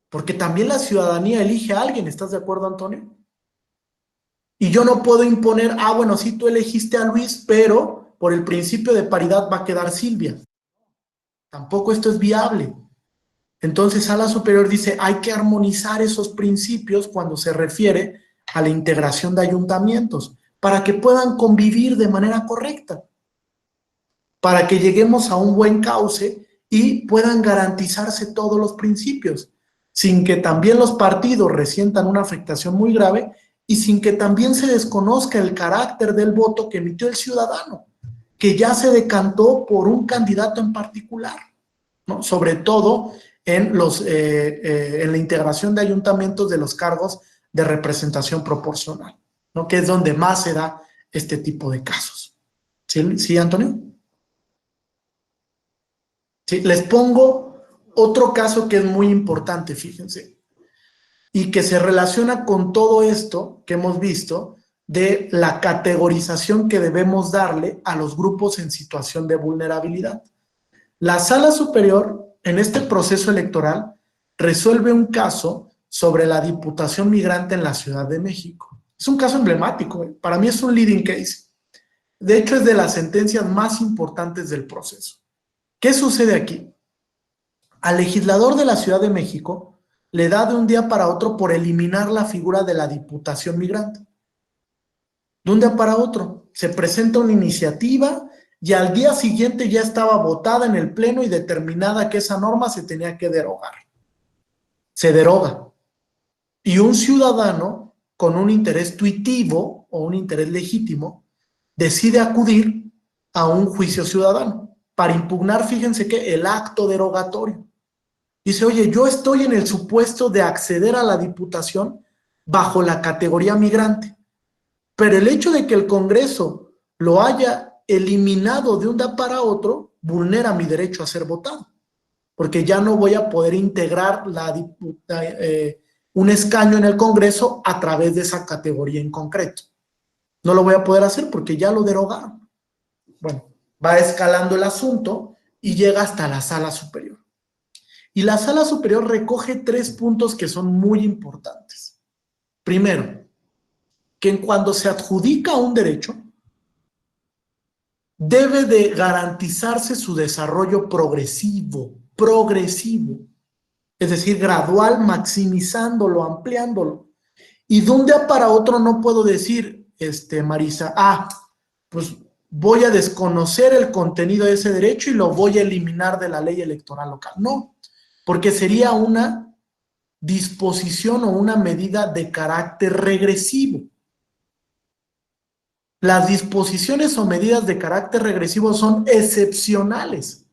Porque también la ciudadanía elige a alguien, ¿estás de acuerdo, Antonio? Y yo no puedo imponer, bueno, sí, tú elegiste a Luis, pero por el principio de paridad va a quedar Silvia. Tampoco esto es viable. Entonces, Sala Superior dice, hay que armonizar esos principios cuando se refiere a la integración de ayuntamientos, para que puedan convivir de manera correcta, para que lleguemos a un buen cauce y puedan garantizarse todos los principios, sin que también los partidos resientan una afectación muy grave y sin que también se desconozca el carácter del voto que emitió el ciudadano, que ya se decantó por un candidato en particular, ¿no? Sobre todo en la integración de ayuntamientos de los cargos de representación proporcional, ¿no? Que es donde más se da este tipo de casos. ¿Sí, Antonio? Sí, les pongo otro caso que es muy importante, fíjense, y que se relaciona con todo esto que hemos visto de la categorización que debemos darle a los grupos en situación de vulnerabilidad. La Sala Superior, en este proceso electoral, resuelve un caso sobre la Diputación Migrante en la Ciudad de México. Es un caso emblemático, para mí es un leading case. De hecho, es de las sentencias más importantes del proceso. ¿Qué sucede aquí? Al legislador de la Ciudad de México le da de un día para otro por eliminar la figura de la Diputación Migrante. De un día para otro se presenta una iniciativa y al día siguiente ya estaba votada en el Pleno y determinada que esa norma se tenía que derogar. Se deroga. Y un ciudadano con un interés tuitivo o un interés legítimo decide acudir a un juicio ciudadano para impugnar, fíjense que, el acto derogatorio. Dice, oye, yo estoy en el supuesto de acceder a la diputación bajo la categoría migrante, pero el hecho de que el Congreso lo haya eliminado de un día para otro vulnera mi derecho a ser votado, porque ya no voy a poder integrar un escaño en el Congreso a través de esa categoría en concreto. No lo voy a poder hacer porque ya lo derogaron. Bueno, va escalando el asunto y llega hasta la Sala Superior. Y la Sala Superior recoge 3 puntos que son muy importantes. Primero, que cuando se adjudica un derecho, debe de garantizarse su desarrollo progresivo, es decir, gradual, maximizándolo, ampliándolo. Y de un día para otro no puedo decir, Marisa, pues voy a desconocer el contenido de ese derecho y lo voy a eliminar de la ley electoral local. No, porque sería una disposición o una medida de carácter regresivo. Las disposiciones o medidas de carácter regresivo son excepcionales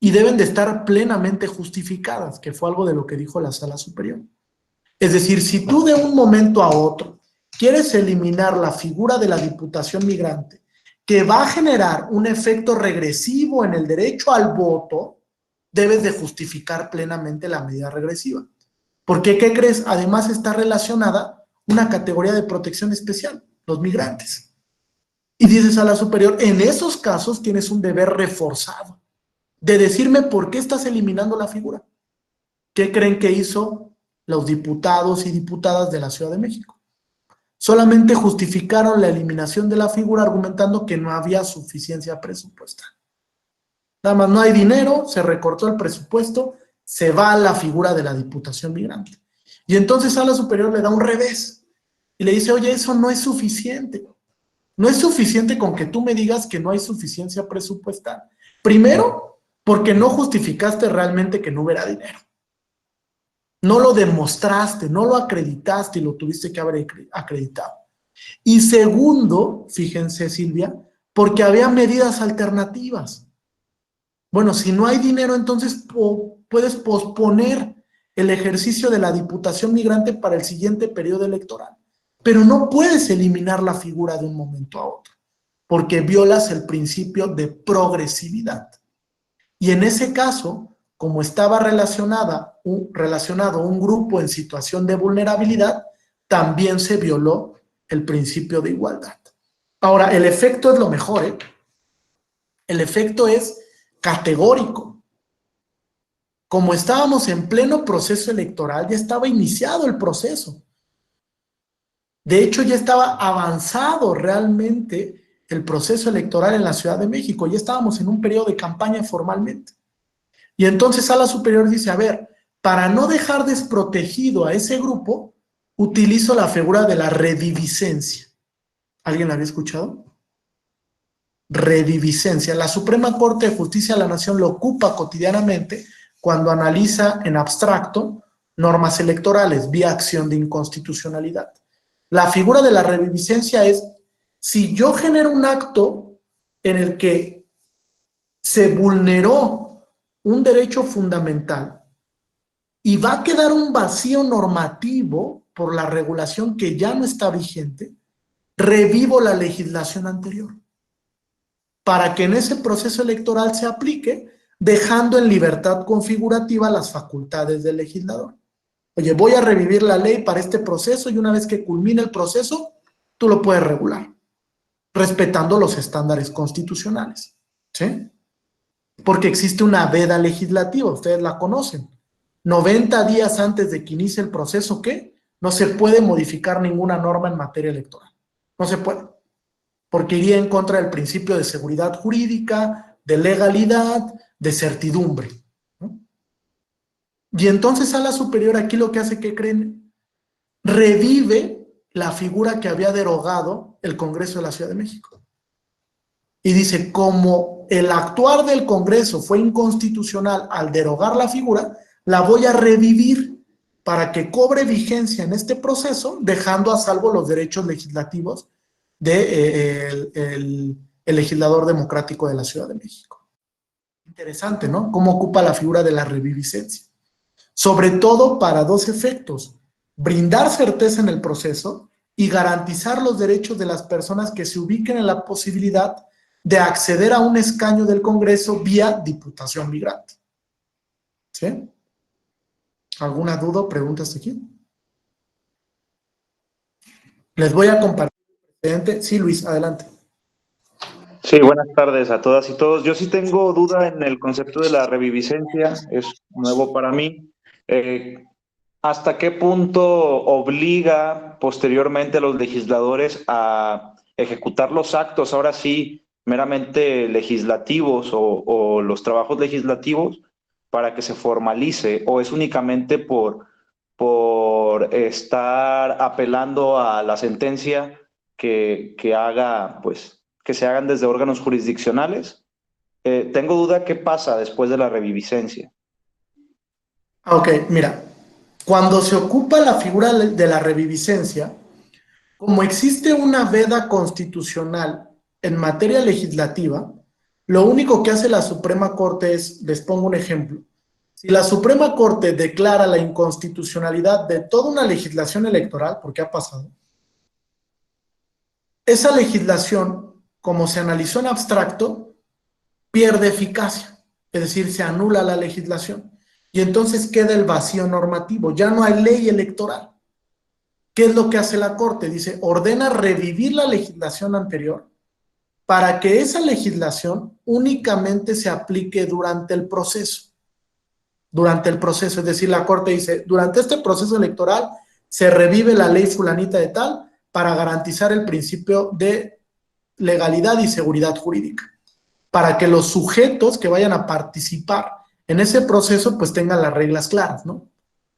y deben de estar plenamente justificadas, que fue algo de lo que dijo la Sala Superior. Es decir, si tú de un momento a otro quieres eliminar la figura de la Diputación Migrante, que va a generar un efecto regresivo en el derecho al voto, debes de justificar plenamente la medida regresiva. Porque, ¿qué crees? Además está relacionada una categoría de protección especial, los migrantes. Y dices a la superior, en esos casos tienes un deber reforzado de decirme por qué estás eliminando la figura. ¿Qué creen que hizo los diputados y diputadas de la Ciudad de México? Solamente justificaron la eliminación de la figura argumentando que no había suficiencia presupuestal. Nada más no hay dinero, se recortó el presupuesto, se va a la figura de la Diputación Migrante. Y entonces a la superior le da un revés y le dice, oye, eso no es suficiente. No es suficiente con que tú me digas que no hay suficiencia presupuestal. Primero, porque no justificaste realmente que no hubiera dinero. No lo demostraste, no lo acreditaste y lo tuviste que haber acreditado. Y segundo, fíjense, Silvia, porque había medidas alternativas. Bueno, si no hay dinero, entonces puedes posponer el ejercicio de la Diputación Migrante para el siguiente periodo electoral. Pero no puedes eliminar la figura de un momento a otro, porque violas el principio de progresividad. Y en ese caso, como estaba relacionado un grupo en situación de vulnerabilidad, también se violó el principio de igualdad. Ahora, el efecto es lo mejor, ¿eh? El efecto es categórico. Como estábamos en pleno proceso electoral, ya estaba iniciado el proceso. De hecho, ya estaba avanzado realmente el proceso electoral en la Ciudad de México. Ya estábamos en un periodo de campaña formalmente. Y entonces Sala Superior dice, a ver, para no dejar desprotegido a ese grupo, utilizo la figura de la rediviscencia. ¿Alguien la había escuchado? Rediviscencia. La Suprema Corte de Justicia de la Nación lo ocupa cotidianamente cuando analiza en abstracto normas electorales vía acción de inconstitucionalidad. La figura de la reviviscencia es si yo genero un acto en el que se vulneró un derecho fundamental y va a quedar un vacío normativo por la regulación que ya no está vigente, revivo la legislación anterior para que en ese proceso electoral se aplique, dejando en libertad configurativa las facultades del legislador. Oye, voy a revivir la ley para este proceso y una vez que culmine el proceso, tú lo puedes regular, respetando los estándares constitucionales, ¿sí? Porque existe una veda legislativa, ustedes la conocen. 90 días antes de que inicie el proceso, ¿qué? No se puede modificar ninguna norma en materia electoral. No se puede. Porque iría en contra del principio de seguridad jurídica, de legalidad, de certidumbre, ¿no? Y entonces Sala Superior aquí lo que hace, ¿qué creen? Revive la figura que había derogado el Congreso de la Ciudad de México. Y dice, como el actuar del Congreso fue inconstitucional al derogar la figura, la voy a revivir para que cobre vigencia en este proceso, dejando a salvo los derechos legislativos del legislador democrático de la Ciudad de México. Interesante, ¿no? Cómo ocupa la figura de la reviviscencia. Sobre todo para dos efectos: brindar certeza en el proceso y garantizar los derechos de las personas que se ubiquen en la posibilidad de acceder a un escaño del Congreso vía diputación migrante. ¿Sí? ¿Alguna duda o pregunta hasta aquí? Les voy a compartir el precedente. Sí, Luis, adelante. Sí, buenas tardes a todas y todos. Yo sí tengo duda en el concepto de la reviviscencia, es nuevo para mí. ¿Hasta qué punto obliga posteriormente a los legisladores a ejecutar los actos, ahora sí, meramente legislativos o los trabajos legislativos para que se formalice? ¿O es únicamente por estar apelando a la sentencia que haga, pues, que se hagan desde órganos jurisdiccionales? Tengo duda qué pasa después de la reviviscencia. Ok, mira, cuando se ocupa la figura de la reviviscencia, como existe una veda constitucional en materia legislativa, lo único que hace la Suprema Corte es, les pongo un ejemplo, si la Suprema Corte declara la inconstitucionalidad de toda una legislación electoral, porque ha pasado, esa legislación, como se analizó en abstracto, pierde eficacia, es decir, se anula la legislación. Y entonces queda el vacío normativo, ya no hay ley electoral. ¿Qué es lo que hace la Corte? Dice, ordena revivir la legislación anterior para que esa legislación únicamente se aplique durante el proceso. Durante el proceso, es decir, la Corte dice, durante este proceso electoral se revive la ley fulanita de tal para garantizar el principio de legalidad y seguridad jurídica, para que los sujetos que vayan a participar en ese proceso pues tengan las reglas claras, ¿no?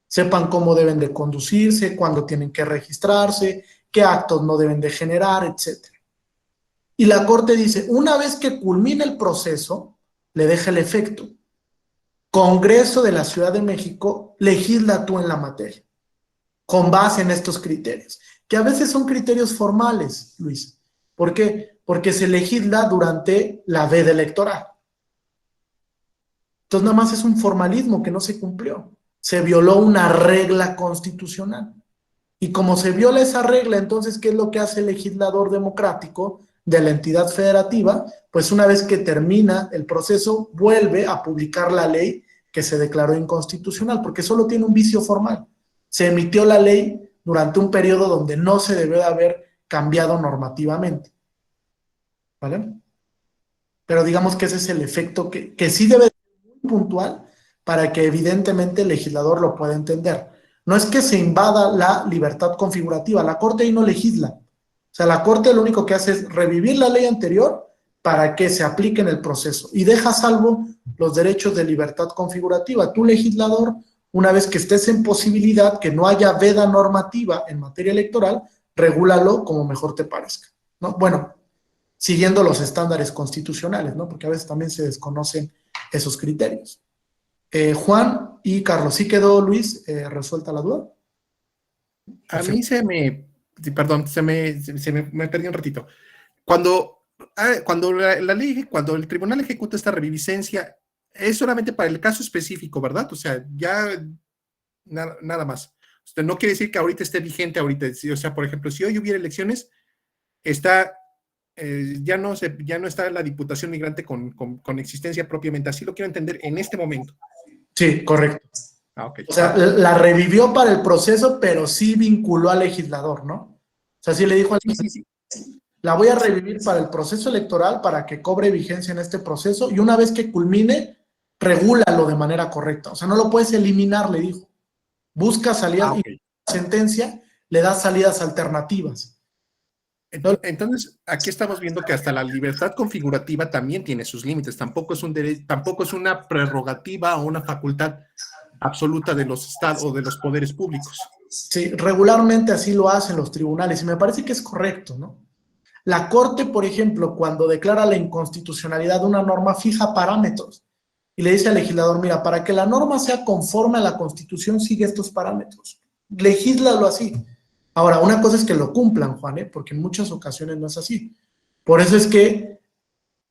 Sepan cómo deben de conducirse, cuándo tienen que registrarse, qué actos no deben de generar, etc. Y la Corte dice, una vez que culmine el proceso, le deja el efecto. Congreso de la Ciudad de México, legisla tú en la materia, con base en estos criterios, que a veces son criterios formales, Luis. ¿Por qué? Porque se legisla durante la veda electoral. Entonces nada más es un formalismo que no se cumplió. Se violó una regla constitucional. Y como se viola esa regla, entonces, ¿qué es lo que hace el legislador democrático de la entidad federativa? Pues una vez que termina el proceso, vuelve a publicar la ley que se declaró inconstitucional, porque solo tiene un vicio formal. Se emitió la ley durante un periodo donde no se debe de haber cambiado normativamente. ¿Vale? Pero digamos que ese es el efecto que sí debe ser muy puntual para que evidentemente el legislador lo pueda entender. No es que se invada la libertad configurativa, la Corte ahí no legisla. O sea, la Corte lo único que hace es revivir la ley anterior para que se aplique en el proceso y deja a salvo los derechos de libertad configurativa. Tú, legislador, una vez que estés en posibilidad que no haya veda normativa en materia electoral, regúlalo como mejor te parezca, ¿no? Bueno, siguiendo los estándares constitucionales, ¿no? Porque a veces también se desconocen esos criterios. Juan y Carlos, ¿sí quedó, Luis, resuelta la duda? A mí se me perdón, me perdí un ratito. Cuando la ley, cuando el tribunal ejecuta esta reviviscencia, es solamente para el caso específico, ¿verdad? O sea, ya nada más. O sea, no quiere decir que ahorita esté vigente ahorita. O sea, por ejemplo, si hoy hubiera elecciones, ya no está la Diputación Migrante con existencia propiamente. Así lo quiero entender en este momento. Sí, correcto. Okay. O sea, la revivió para el proceso, pero sí vinculó al legislador, ¿no? O sea, sí le dijo al sí. La voy a revivir para el proceso electoral para que cobre vigencia en este proceso y una vez que culmine, regúlalo de manera correcta. O sea, no lo puedes eliminar, le dijo. Busca salidas y la sentencia le da salidas alternativas. Entonces, aquí estamos viendo que hasta la libertad configurativa también tiene sus límites. Tampoco es una prerrogativa o una facultad absoluta de los estados o de los poderes públicos. Sí, regularmente así lo hacen los tribunales y me parece que es correcto, ¿no? La Corte, por ejemplo, cuando declara la inconstitucionalidad de una norma, fija parámetros y le dice al legislador, mira, para que la norma sea conforme a la Constitución, sigue estos parámetros. Legíslalo así. Ahora, una cosa es que lo cumplan, Juan, porque en muchas ocasiones no es así. Por eso es que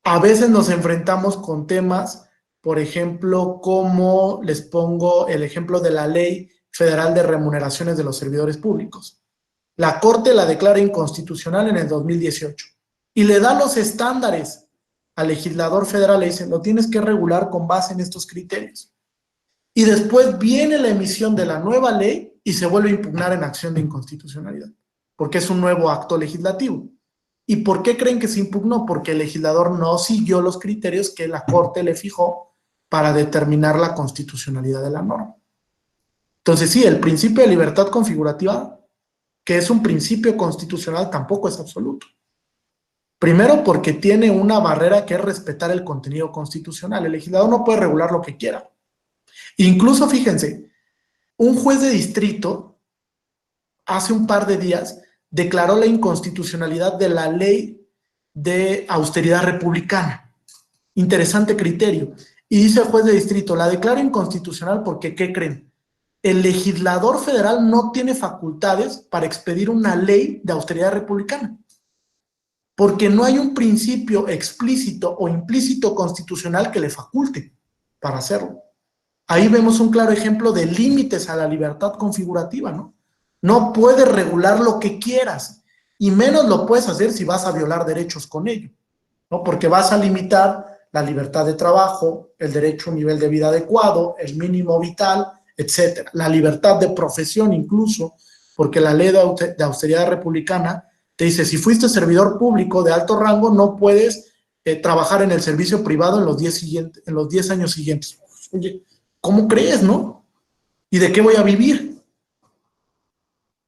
a veces nos enfrentamos con temas, por ejemplo, como les pongo el ejemplo de la Ley Federal de Remuneraciones de los Servidores Públicos. La Corte la declara inconstitucional en el 2018 y le da los estándares al legislador federal, le dice, lo tienes que regular con base en estos criterios. Y después viene la emisión de la nueva ley y se vuelve a impugnar en acción de inconstitucionalidad, porque es un nuevo acto legislativo. ¿Y por qué creen que se impugnó? Porque el legislador no siguió los criterios que la Corte le fijó para determinar la constitucionalidad de la norma. Entonces, sí, el principio de libertad configurativa, que es un principio constitucional, tampoco es absoluto. Primero, porque tiene una barrera que es respetar el contenido constitucional. El legislador no puede regular lo que quiera. Incluso, fíjense, un juez de distrito hace un par de días declaró la inconstitucionalidad de la ley de austeridad republicana. Interesante criterio. Y dice el juez de distrito, la declara inconstitucional porque, ¿qué creen? El legislador federal no tiene facultades para expedir una ley de austeridad republicana, porque no hay un principio explícito o implícito constitucional que le faculte para hacerlo. Ahí vemos un claro ejemplo de límites a la libertad configurativa, ¿no? No puedes regular lo que quieras, y menos lo puedes hacer si vas a violar derechos con ello, ¿no? Porque vas a limitar la libertad de trabajo, el derecho a un nivel de vida adecuado, el mínimo vital, etcétera. La libertad de profesión incluso, porque la ley de austeridad republicana te dice, si fuiste servidor público de alto rango, no puedes trabajar en el servicio privado en los 10 años siguientes. Oye, ¿cómo crees, no? ¿Y de qué voy a vivir?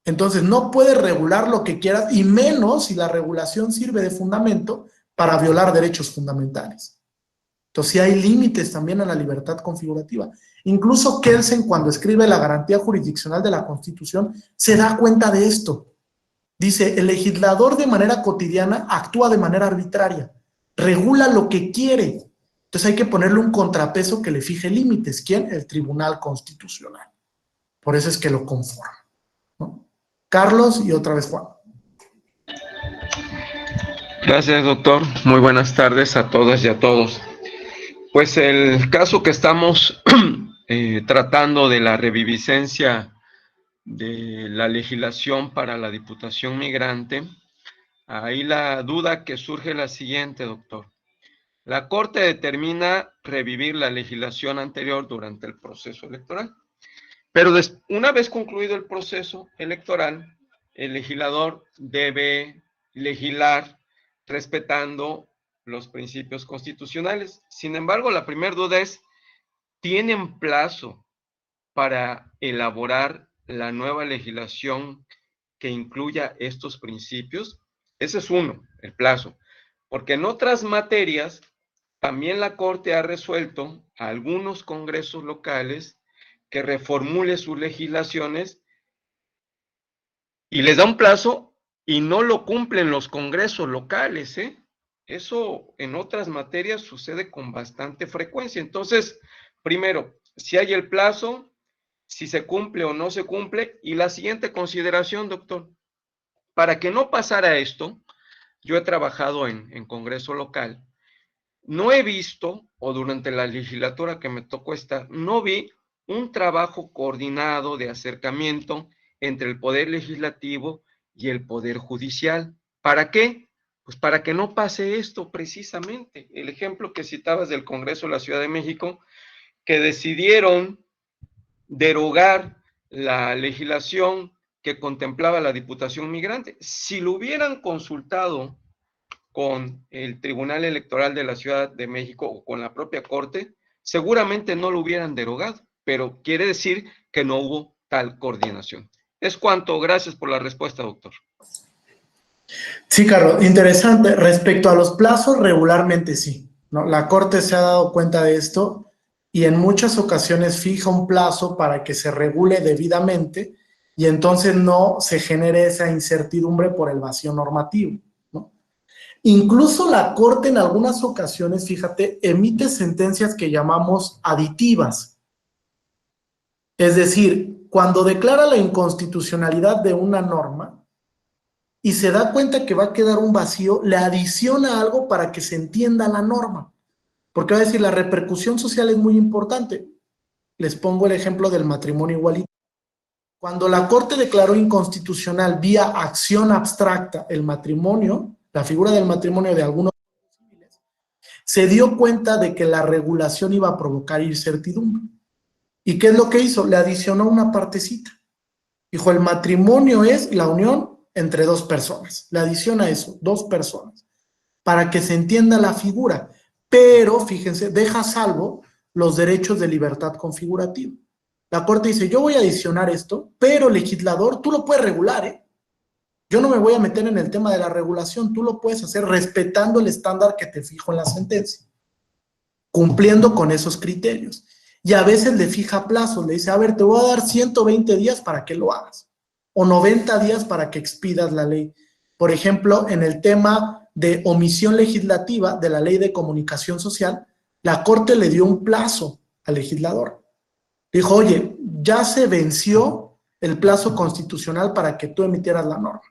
Entonces, no puedes regular lo que quieras, y menos si la regulación sirve de fundamento para violar derechos fundamentales. Entonces, sí hay límites también a la libertad configurativa. Incluso Kelsen, cuando escribe la garantía jurisdiccional de la Constitución, se da cuenta de esto. Dice, el legislador de manera cotidiana actúa de manera arbitraria, regula lo que quiere. Entonces hay que ponerle un contrapeso que le fije límites. ¿Quién? El Tribunal Constitucional. Por eso es que lo conforma, ¿no? Carlos y otra vez Juan. Gracias, doctor. Muy buenas tardes a todas y a todos. Pues el caso que estamos tratando de la reviviscencia de la legislación para la Diputación Migrante, ahí la duda que surge es la siguiente, doctor. La Corte determina revivir la legislación anterior durante el proceso electoral, pero una vez concluido el proceso electoral, el legislador debe legislar respetando los principios constitucionales. Sin embargo, la primera duda es, ¿tienen plazo para elaborar la nueva legislación que incluya estos principios? Ese es uno, el plazo. Porque en otras materias, también la Corte ha resuelto a algunos congresos locales que reformule sus legislaciones y les da un plazo y no lo cumplen los congresos locales, ¿eh? Eso en otras materias sucede con bastante frecuencia. Entonces, primero, si hay el plazo, si se cumple o no se cumple. Y la siguiente consideración, doctor, para que no pasara esto, yo he trabajado en Congreso local. No he visto, o durante la legislatura que me tocó estar, no vi un trabajo coordinado de acercamiento entre el Poder Legislativo y el Poder Judicial. ¿Para qué? Pues para que no pase esto precisamente. El ejemplo que citabas del Congreso de la Ciudad de México, que decidieron derogar la legislación que contemplaba la Diputación Migrante. Si lo hubieran consultado con el Tribunal Electoral de la Ciudad de México o con la propia Corte, seguramente no lo hubieran derogado, pero quiere decir que no hubo tal coordinación. Es cuanto. Gracias por la respuesta, doctor. Sí, Carlos, interesante. Respecto a los plazos, regularmente sí, ¿no? La Corte se ha dado cuenta de esto y en muchas ocasiones fija un plazo para que se regule debidamente y entonces no se genere esa incertidumbre por el vacío normativo, ¿no? Incluso la Corte en algunas ocasiones, fíjate, emite sentencias que llamamos aditivas. Es decir, cuando declara la inconstitucionalidad de una norma y se da cuenta que va a quedar un vacío, le adiciona algo para que se entienda la norma. Porque va a decir, la repercusión social es muy importante. Les pongo el ejemplo del matrimonio igualitario. Cuando la Corte declaró inconstitucional vía acción abstracta el matrimonio, la figura del matrimonio de algunos civiles, se dio cuenta de que la regulación iba a provocar incertidumbre. ¿Y qué es lo que hizo? Le adicionó una partecita. Dijo, el matrimonio es la unión entre dos personas. Le adiciona eso, dos personas, para que se entienda la figura. Pero, fíjense, deja salvo los derechos de libertad configurativa. La Corte dice, yo voy a adicionar esto, pero legislador, tú lo puedes regular, ¿eh? Yo no me voy a meter en el tema de la regulación, tú lo puedes hacer respetando el estándar que te fijo en la sentencia, cumpliendo con esos criterios. Y a veces le fija plazos, le dice, a ver, te voy a dar 120 días para que lo hagas, o 90 días para que expidas la ley. Por ejemplo, en el tema de omisión legislativa de la Ley de Comunicación Social, la Corte le dio un plazo al legislador. Dijo, oye, ya se venció el plazo constitucional para que tú emitieras la norma.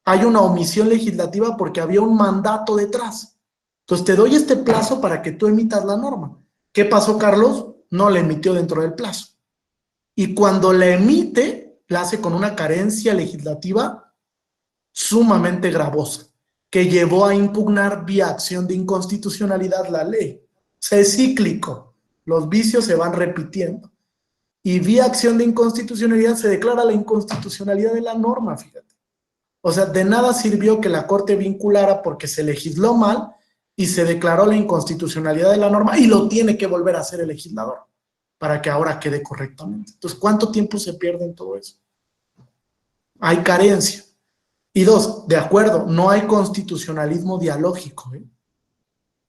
Hay una omisión legislativa porque había un mandato detrás. Entonces te doy este plazo para que tú emitas la norma. ¿Qué pasó, Carlos? No la emitió dentro del plazo. Y cuando la emite, la hace con una carencia legislativa sumamente gravosa, que llevó a impugnar vía acción de inconstitucionalidad la ley. O sea, es cíclico. Los vicios se van repitiendo. Y vía acción de inconstitucionalidad se declara la inconstitucionalidad de la norma, fíjate. O sea, de nada sirvió que la Corte vinculara porque se legisló mal y se declaró la inconstitucionalidad de la norma y lo tiene que volver a hacer el legislador para que ahora quede correctamente. Entonces, ¿cuánto tiempo se pierde en todo eso? Hay carencia. Y dos, de acuerdo, no hay constitucionalismo dialógico, ¿eh?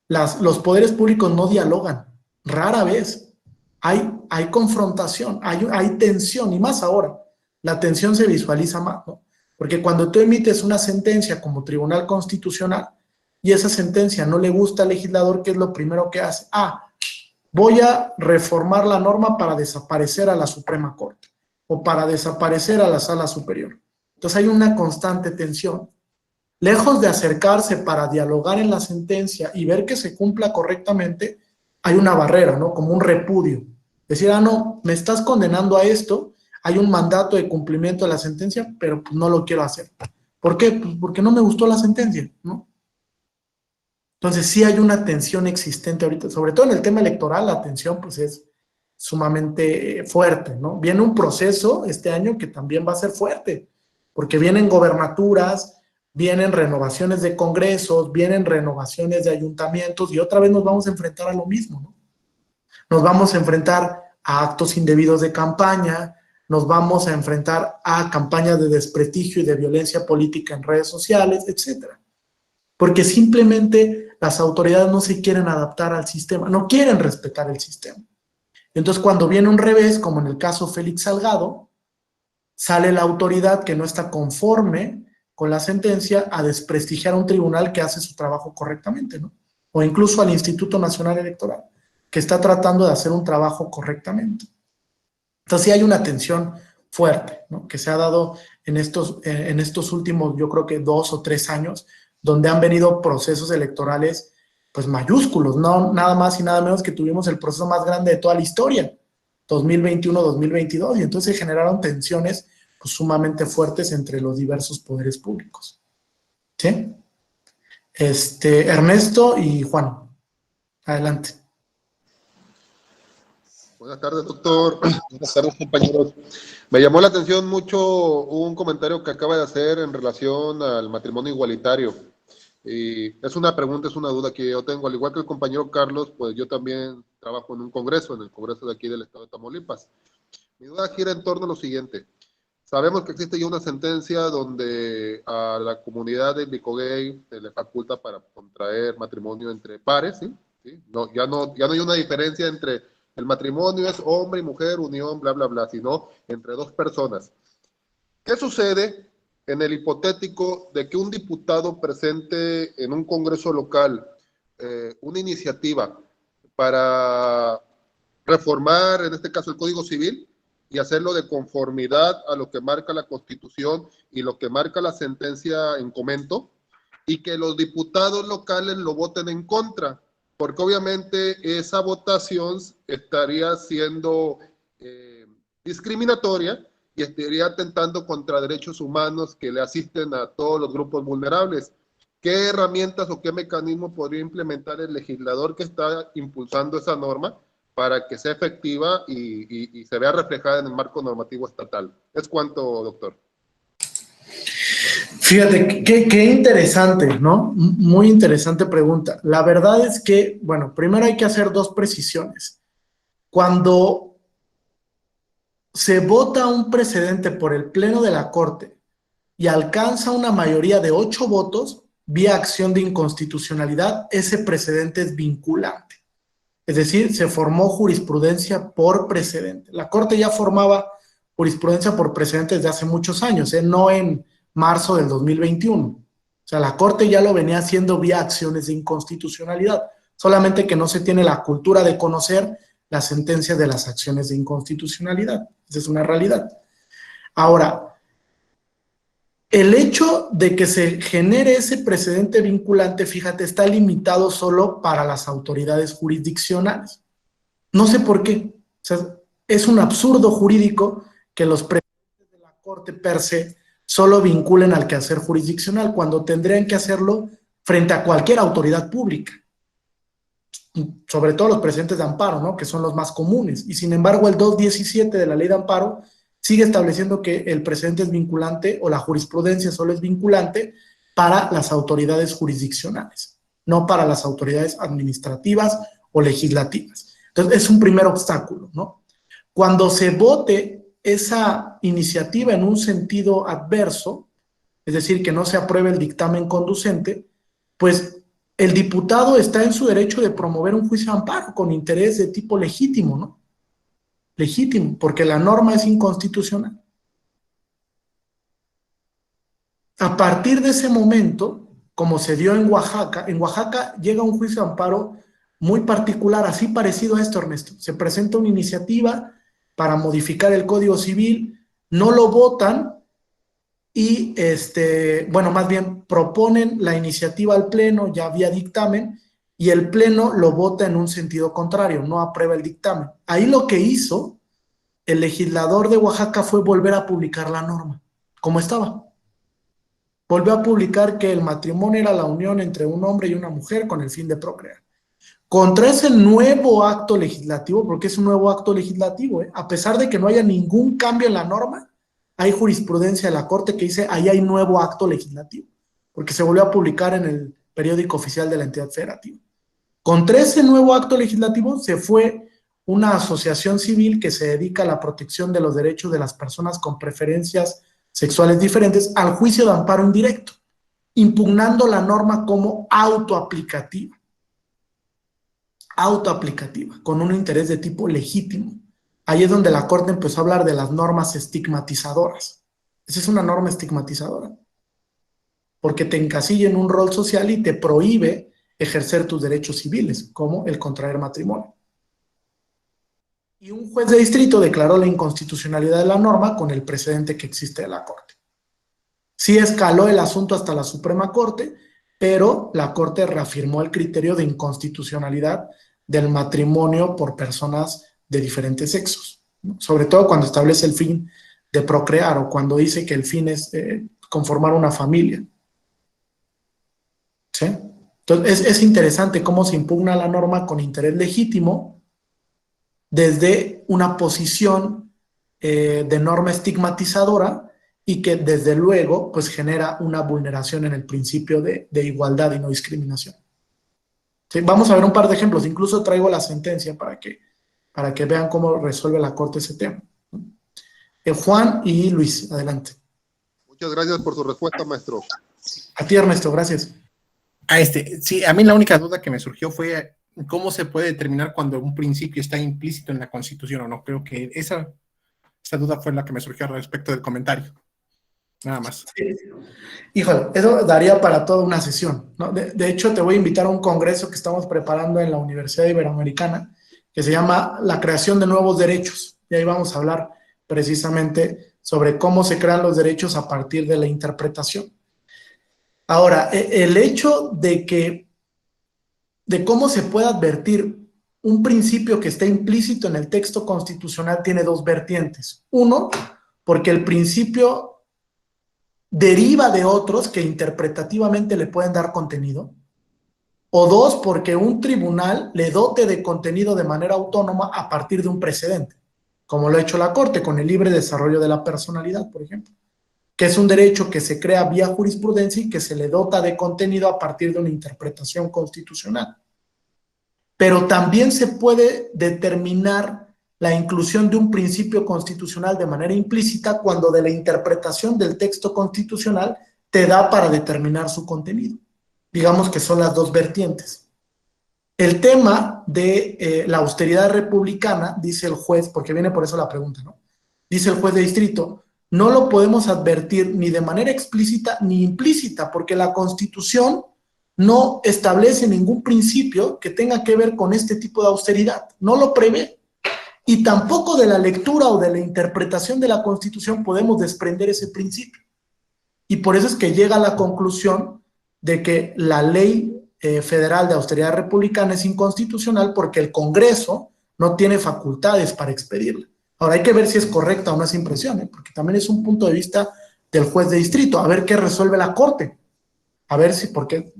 Los poderes públicos no dialogan, rara vez. Hay confrontación, hay tensión, y más ahora. La tensión se visualiza más, ¿no? Porque cuando tú emites una sentencia como Tribunal Constitucional y esa sentencia no le gusta al legislador, ¿qué es lo primero que hace? Voy a reformar la norma para desaparecer a la Suprema Corte o para desaparecer a la Sala Superior. Entonces hay una constante tensión. Lejos de acercarse para dialogar en la sentencia y ver que se cumpla correctamente, hay una barrera, ¿no? Como un repudio. Decir, no, me estás condenando a esto, hay un mandato de cumplimiento de la sentencia, pero pues no lo quiero hacer. ¿Por qué? Pues porque no me gustó la sentencia, ¿no? Entonces sí hay una tensión existente ahorita, sobre todo en el tema electoral, la tensión pues es sumamente fuerte, ¿no? Viene un proceso este año que también va a ser fuerte, porque vienen gobernaturas, vienen renovaciones de congresos, vienen renovaciones de ayuntamientos y otra vez nos vamos a enfrentar a lo mismo, ¿no? Nos vamos a enfrentar a actos indebidos de campaña, nos vamos a enfrentar a campañas de desprestigio y de violencia política en redes sociales, etcétera. Porque simplemente las autoridades no se quieren adaptar al sistema, no quieren respetar el sistema. Entonces, cuando viene un revés, como en el caso Félix Salgado, sale la autoridad que no está conforme con la sentencia a desprestigiar a un tribunal que hace su trabajo correctamente, ¿no? O incluso al Instituto Nacional Electoral, que está tratando de hacer un trabajo correctamente. Entonces sí hay una tensión fuerte, ¿no? Que se ha dado en estos últimos, yo creo que 2 o 3 años, donde han venido procesos electorales pues mayúsculos, no nada más y nada menos que tuvimos el proceso más grande de toda la historia, 2021-2022, y entonces se generaron tensiones pues, sumamente fuertes entre los diversos poderes públicos. ¿Sí? Ernesto y Juan, adelante. Buenas tardes, doctor. Buenas tardes, compañeros. Me llamó la atención mucho un comentario que acaba de hacer en relación al matrimonio igualitario. Y es una pregunta, es una duda que yo tengo. Al igual que el compañero Carlos, pues yo también trabajo en un congreso, en el congreso de aquí del estado de Tamaulipas. Mi duda gira en torno a lo siguiente. Sabemos que existe ya una sentencia donde a la comunidad de gay se le faculta para contraer matrimonio entre pares, ¿sí? ¿Sí? No, ya no hay una diferencia entre el matrimonio es hombre y mujer, unión, bla, bla, bla, sino entre dos personas. ¿Qué sucede en el hipotético de que un diputado presente en un congreso local una iniciativa para reformar, en este caso, el Código Civil y hacerlo de conformidad a lo que marca la Constitución y lo que marca la sentencia en comento, y que los diputados locales lo voten en contra? Porque obviamente esa votación estaría siendo discriminatoria y estaría atentando contra derechos humanos que le asisten a todos los grupos vulnerables. ¿Qué herramientas o qué mecanismo podría implementar el legislador que está impulsando esa norma para que sea efectiva y se vea reflejada en el marco normativo estatal? Es cuanto, doctor. Fíjate, qué interesante, ¿no? Muy interesante pregunta. La verdad es que, bueno, primero hay que hacer 2 precisiones. Cuando se vota un precedente por el Pleno de la Corte y alcanza una mayoría de 8 votos, vía acción de inconstitucionalidad, ese precedente es vinculante. Es decir, se formó jurisprudencia por precedente. La Corte ya formaba jurisprudencia por precedente desde hace muchos años, no en marzo del 2021. O sea, la Corte ya lo venía haciendo vía acciones de inconstitucionalidad, solamente que no se tiene la cultura de conocer la sentencia de las acciones de inconstitucionalidad. Esa es una realidad. Ahora, el hecho de que se genere ese precedente vinculante, fíjate, está limitado solo para las autoridades jurisdiccionales. No sé por qué. O sea, es un absurdo jurídico que los precedentes de la Corte per se solo vinculen al quehacer jurisdiccional cuando tendrían que hacerlo frente a cualquier autoridad pública. Sobre todo los precedentes de amparo, ¿no? Que son los más comunes. Y sin embargo, el 217 de la Ley de Amparo sigue estableciendo que el precedente es vinculante o la jurisprudencia solo es vinculante para las autoridades jurisdiccionales, no para las autoridades administrativas o legislativas. Entonces, es un primer obstáculo, ¿no? Cuando se vote esa iniciativa en un sentido adverso, es decir, que no se apruebe el dictamen conducente, pues el diputado está en su derecho de promover un juicio de amparo con interés de tipo legítimo, ¿no? Legítimo, porque la norma es inconstitucional. A partir de ese momento, como se dio en Oaxaca llega un juicio de amparo muy particular, así parecido a esto, Ernesto. Se presenta una iniciativa para modificar el Código Civil, no lo votan y, bueno, más bien proponen la iniciativa al Pleno, ya había dictamen, y el Pleno lo vota en un sentido contrario, no aprueba el dictamen. Ahí lo que hizo el legislador de Oaxaca fue volver a publicar la norma, como estaba. Volvió a publicar que el matrimonio era la unión entre un hombre y una mujer con el fin de procrear. Contra ese nuevo acto legislativo, porque es un nuevo acto legislativo, a pesar de que no haya ningún cambio en la norma, hay jurisprudencia de la Corte que dice ahí hay nuevo acto legislativo, porque se volvió a publicar en el periódico oficial de la entidad federativa. Contra ese nuevo acto legislativo se fue una asociación civil que se dedica a la protección de los derechos de las personas con preferencias sexuales diferentes al juicio de amparo indirecto, impugnando la norma como autoaplicativa, con un interés de tipo legítimo. Ahí es donde la Corte empezó a hablar de las normas estigmatizadoras. Esa es una norma estigmatizadora, porque te encasilla en un rol social y te prohíbe ejercer tus derechos civiles, como el contraer matrimonio. y un juez de distrito declaró la inconstitucionalidad de la norma con el precedente que existe de la Corte. Sí escaló el asunto hasta la Suprema Corte, pero la Corte reafirmó el criterio de inconstitucionalidad del matrimonio por personas de diferentes sexos, ¿no? Sobre todo cuando establece el fin de procrear o cuando dice que el fin es conformar una familia. ¿Sí? Entonces es interesante cómo se impugna la norma con interés legítimo desde una posición de norma estigmatizadora y que desde luego pues genera una vulneración en el principio de igualdad y no discriminación. ¿Sí? Vamos a ver un par de ejemplos, incluso traigo la sentencia para que vean cómo resuelve la Corte ese tema. Juan y Luis, adelante. Muchas gracias por su respuesta, maestro. A ti, Ernesto, gracias. Sí, a mí la única duda que me surgió fue cómo se puede determinar cuando un principio está implícito en la Constitución o no. Creo que esa duda fue la que me surgió respecto del comentario. Nada más. Sí. Híjole, eso daría para toda una sesión, ¿no? De hecho, te voy a invitar a un congreso que estamos preparando en la Universidad Iberoamericana, que se llama La creación de nuevos derechos. Y ahí vamos a hablar precisamente sobre cómo se crean los derechos a partir de la interpretación. Ahora, el hecho de cómo se puede advertir un principio que está implícito en el texto constitucional tiene dos vertientes. Uno, porque el principio deriva de otros que interpretativamente le pueden dar contenido, o dos, porque un tribunal le dote de contenido de manera autónoma a partir de un precedente, como lo ha hecho la Corte con el libre desarrollo de la personalidad, por ejemplo, que es un derecho que se crea vía jurisprudencia y que se le dota de contenido a partir de una interpretación constitucional. Pero también se puede determinar la inclusión de un principio constitucional de manera implícita cuando de la interpretación del texto constitucional te da para determinar su contenido. Digamos que son las dos vertientes. El tema de la austeridad republicana, dice el juez, porque viene por eso la pregunta, ¿no? Dice el juez de distrito, no lo podemos advertir ni de manera explícita ni implícita, porque la Constitución no establece ningún principio que tenga que ver con este tipo de austeridad, no lo prevé. Y tampoco de la lectura o de la interpretación de la Constitución podemos desprender ese principio. Y por eso es que llega a la conclusión de que la ley federal de austeridad republicana es inconstitucional porque el Congreso no tiene facultades para expedirla. Ahora hay que ver si es correcta o no esa impresión, porque también es un punto de vista del juez de distrito, a ver qué resuelve la Corte. A ver si, porque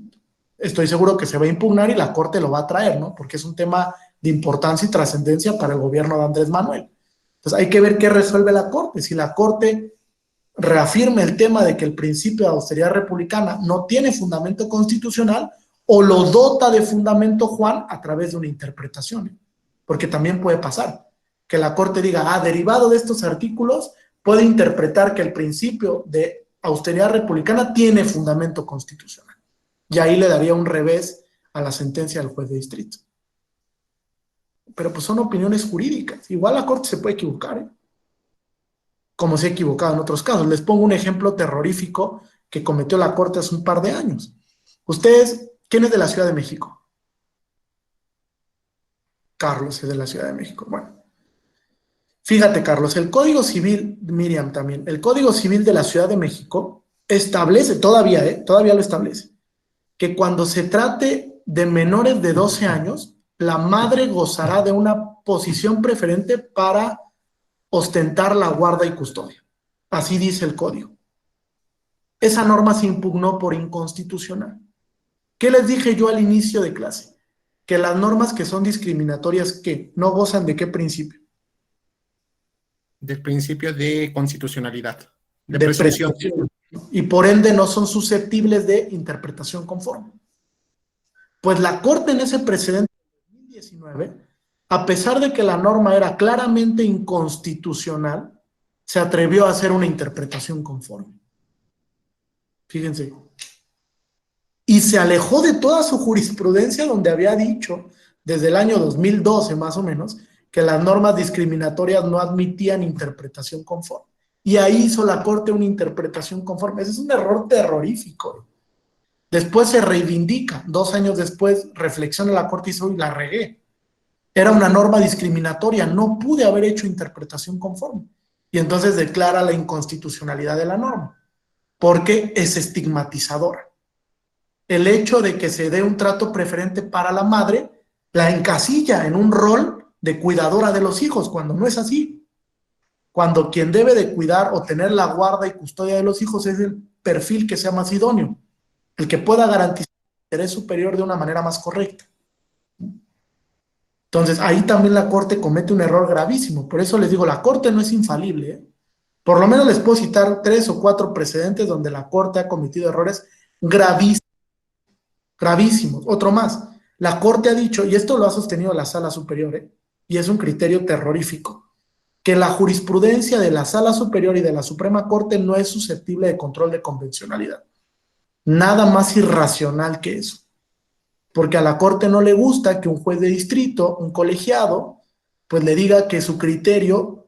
estoy seguro que se va a impugnar y la Corte lo va a traer, ¿no? Porque es un tema de importancia y trascendencia para el gobierno de Andrés Manuel. Entonces hay que ver qué resuelve la Corte. Si la Corte reafirma el tema de que el principio de austeridad republicana no tiene fundamento constitucional o lo dota de fundamento Juan a través de una interpretación. Porque también puede pasar que la Corte diga, derivado de estos artículos, puede interpretar que el principio de austeridad republicana tiene fundamento constitucional. Y ahí le daría un revés a la sentencia del juez de distrito. Pero pues son opiniones jurídicas. Igual la Corte se puede equivocar, ¿eh? Como se ha equivocado en otros casos. Les pongo un ejemplo terrorífico que cometió la Corte hace un par de años. Ustedes, ¿quién es de la Ciudad de México? Carlos es de la Ciudad de México. Bueno, fíjate, Carlos, el Código Civil, Miriam también, el Código Civil de la Ciudad de México establece, todavía lo establece, que cuando se trate de menores de 12 años, la madre gozará de una posición preferente para ostentar la guarda y custodia. Así dice el código. Esa norma se impugnó por inconstitucional. ¿Qué les dije yo al inicio de clase? Que las normas que son discriminatorias, ¿qué? ¿No gozan de qué principio? Del principio de constitucionalidad, de presunción. Y por ende no son susceptibles de interpretación conforme. Pues la Corte en ese precedente de 2019, a pesar de que la norma era claramente inconstitucional, se atrevió a hacer una interpretación conforme. Fíjense. Y se alejó de toda su jurisprudencia donde había dicho, desde el año 2012 más o menos, que las normas discriminatorias no admitían interpretación conforme. Y ahí hizo la Corte una interpretación conforme. Ese es un error terrorífico. Después se reivindica. 2 años después reflexiona la Corte y dice, uy, la regué. Era una norma discriminatoria, no pude haber hecho interpretación conforme. Y entonces declara la inconstitucionalidad de la norma, porque es estigmatizadora. El hecho de que se dé un trato preferente para la madre la encasilla en un rol de cuidadora de los hijos, cuando no es así. Cuando quien debe de cuidar o tener la guarda y custodia de los hijos es el perfil que sea más idóneo, el que pueda garantizar el interés superior de una manera más correcta. Entonces, ahí también la Corte comete un error gravísimo. Por eso les digo, la Corte no es infalible, ¿eh? Por lo menos les puedo citar 3 o 4 precedentes donde la Corte ha cometido errores gravísimos. Gravísimos. Otro más. La Corte ha dicho, y esto lo ha sostenido la Sala Superior, ¿eh? Y es un criterio terrorífico, que la jurisprudencia de la Sala Superior y de la Suprema Corte no es susceptible de control de convencionalidad. Nada más irracional que eso. Porque a la Corte no le gusta que un juez de distrito, un colegiado, pues le diga que su criterio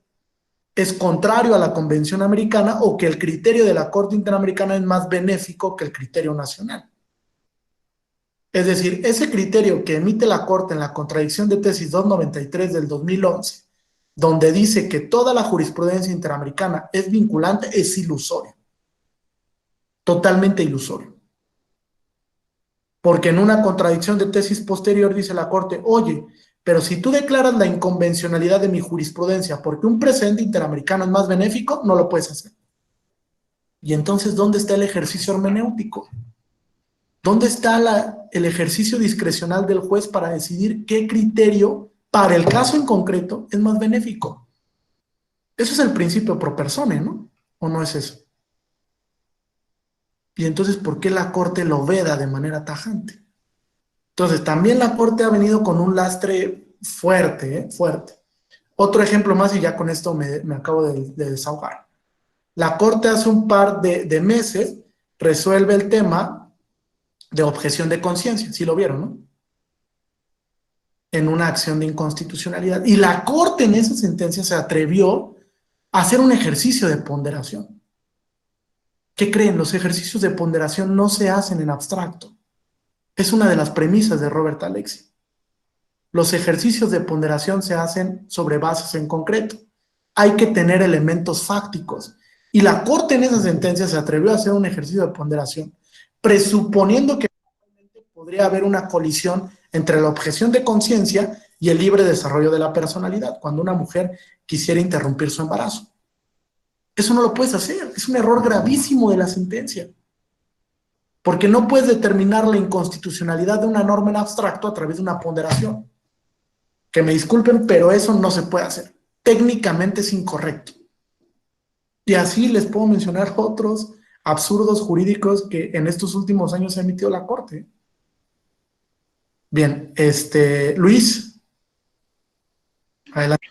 es contrario a la Convención Americana o que el criterio de la Corte Interamericana es más benéfico que el criterio nacional. Es decir, ese criterio que emite la Corte en la contradicción de tesis 293 del 2011, donde dice que toda la jurisprudencia interamericana es vinculante, es ilusorio. Totalmente ilusorio. Porque en una contradicción de tesis posterior dice la Corte, oye, pero si tú declaras la inconvencionalidad de mi jurisprudencia porque un precedente interamericano es más benéfico, no lo puedes hacer. Y entonces, ¿dónde está el ejercicio hermenéutico? ¿Dónde está el ejercicio discrecional del juez para decidir qué criterio, para el caso en concreto, es más benéfico? Eso es el principio pro persone, ¿no? ¿O no es eso? Y entonces, ¿por qué la Corte lo veda de manera tajante? Entonces, también la Corte ha venido con un lastre fuerte, fuerte. Otro ejemplo más, y ya con esto me acabo de desahogar. La Corte hace un par de meses resuelve el tema de objeción de conciencia, sí lo vieron, ¿no? En una acción de inconstitucionalidad. Y la Corte en esa sentencia se atrevió a hacer un ejercicio de ponderación. ¿Qué creen? Los ejercicios de ponderación no se hacen en abstracto. Es una de las premisas de Robert Alexy. Los ejercicios de ponderación se hacen sobre bases en concreto. Hay que tener elementos fácticos. Y la Corte en esa sentencia se atrevió a hacer un ejercicio de ponderación, presuponiendo que podría haber una colisión entre la objeción de conciencia y el libre desarrollo de la personalidad, cuando una mujer quisiera interrumpir su embarazo. Eso no lo puedes hacer, es un error gravísimo de la sentencia, porque no puedes determinar la inconstitucionalidad de una norma en abstracto a través de una ponderación. Que me disculpen, pero eso no se puede hacer. Técnicamente es incorrecto. Y así les puedo mencionar otros absurdos jurídicos que en estos últimos años ha emitido la Corte. Bien, Luis, adelante.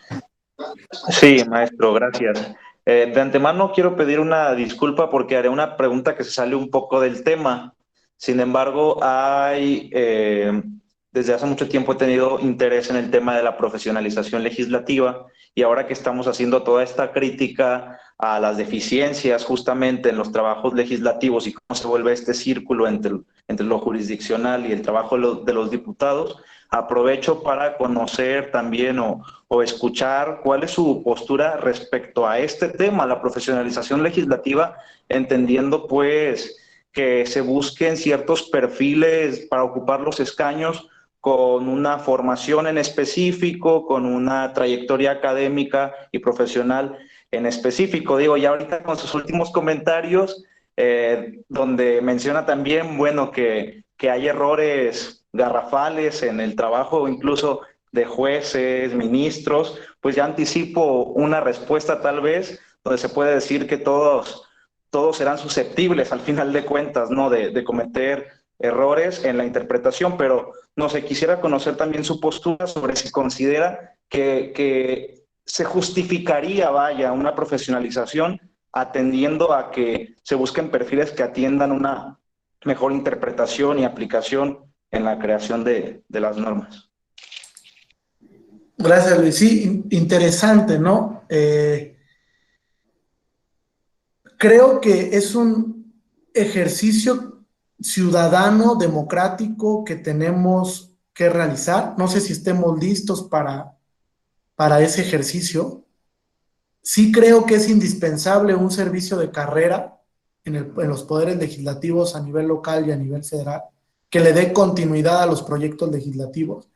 Sí, maestro, gracias. De antemano quiero pedir una disculpa porque haré una pregunta que se sale un poco del tema. Sin embargo, desde hace mucho tiempo he tenido interés en el tema de la profesionalización legislativa y ahora que estamos haciendo toda esta crítica a las deficiencias justamente en los trabajos legislativos y cómo se vuelve este círculo entre lo jurisdiccional y el trabajo de los diputados, aprovecho para conocer también o escuchar cuál es su postura respecto a este tema, la profesionalización legislativa, entendiendo pues que se busquen ciertos perfiles para ocupar los escaños con una formación en específico, con una trayectoria académica y profesional en específico. Digo, ya ahorita con sus últimos comentarios, donde menciona también, bueno, que hay errores garrafales en el trabajo incluso de jueces, ministros, pues ya anticipo una respuesta tal vez, donde se puede decir que todos serán susceptibles al final de cuentas, ¿no? De cometer errores en la interpretación, pero no sé, quisiera conocer también su postura sobre si considera que se justificaría, vaya, una profesionalización atendiendo a que se busquen perfiles que atiendan una mejor interpretación y aplicación en la creación de las normas. Gracias, Luis. Sí, interesante, ¿no? Creo que es un ejercicio ciudadano, democrático, que tenemos que realizar. No sé si estemos listos para ese ejercicio. Sí creo que es indispensable un servicio de carrera en los poderes legislativos a nivel local y a nivel federal, que le dé continuidad a los proyectos legislativos.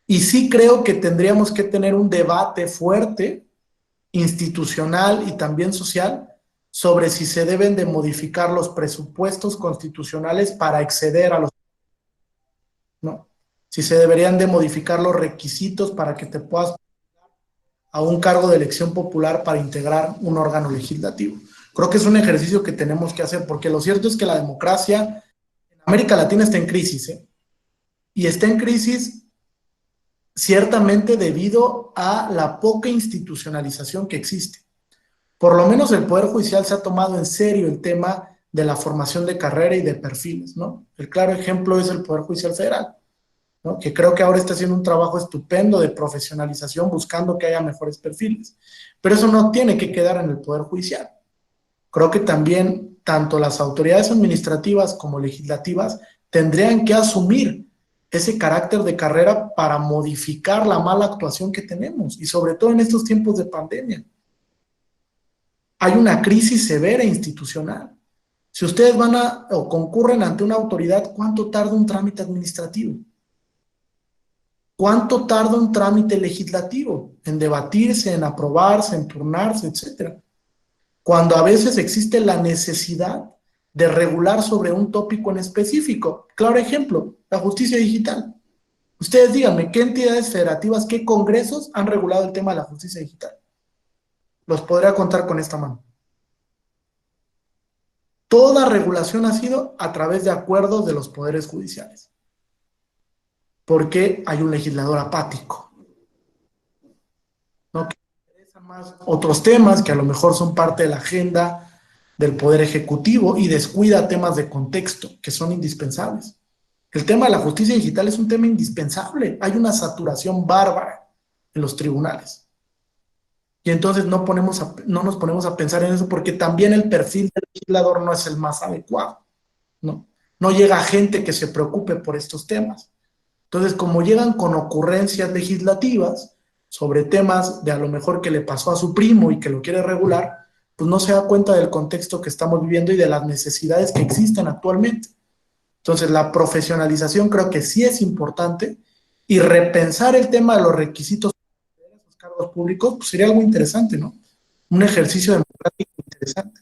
Y sí creo que tendríamos que tener un debate fuerte, institucional y también social, sobre si se deben de modificar los presupuestos constitucionales para exceder a los... ¿no? Si se deberían de modificar los requisitos para que te puedas a un cargo de elección popular para integrar un órgano legislativo. Creo que es un ejercicio que tenemos que hacer, porque lo cierto es que la democracia en América Latina está en crisis, ¿eh? Y está en crisis ciertamente debido a la poca institucionalización que existe. Por lo menos el Poder Judicial se ha tomado en serio el tema de la formación de carrera y de perfiles, ¿no? El claro ejemplo es el Poder Judicial Federal, ¿no? Que creo que ahora está haciendo un trabajo estupendo de profesionalización buscando que haya mejores perfiles. Pero eso no tiene que quedar en el Poder Judicial. Creo que también tanto las autoridades administrativas como legislativas tendrían que asumir ese carácter de carrera para modificar la mala actuación que tenemos, y sobre todo en estos tiempos de pandemia. Hay una crisis severa institucional. Si ustedes van o concurren ante una autoridad, ¿cuánto tarda un trámite administrativo? ¿Cuánto tarda un trámite legislativo en debatirse, en aprobarse, en turnarse, etcétera? Cuando a veces existe la necesidad de regular sobre un tópico en específico. Claro ejemplo, la justicia digital. Ustedes díganme, ¿qué entidades federativas, qué congresos han regulado el tema de la justicia digital? Los podría contar con esta mano. Toda regulación ha sido a través de acuerdos de los poderes judiciales. Porque hay un legislador apático, ¿no? Que interesa más otros temas que a lo mejor son parte de la agenda del Poder Ejecutivo y descuida temas de contexto que son indispensables. El tema de la justicia digital es un tema indispensable. Hay una saturación bárbara en los tribunales. Y entonces no nos ponemos a pensar en eso, porque también el perfil del legislador no es el más adecuado, ¿no? No llega gente que se preocupe por estos temas. Entonces, como llegan con ocurrencias legislativas sobre temas de a lo mejor que le pasó a su primo y que lo quiere regular, pues no se da cuenta del contexto que estamos viviendo y de las necesidades que existen actualmente. Entonces, la profesionalización creo que sí es importante, y repensar el tema de los requisitos de los cargos públicos pues sería algo interesante, ¿no? Un ejercicio democrático interesante.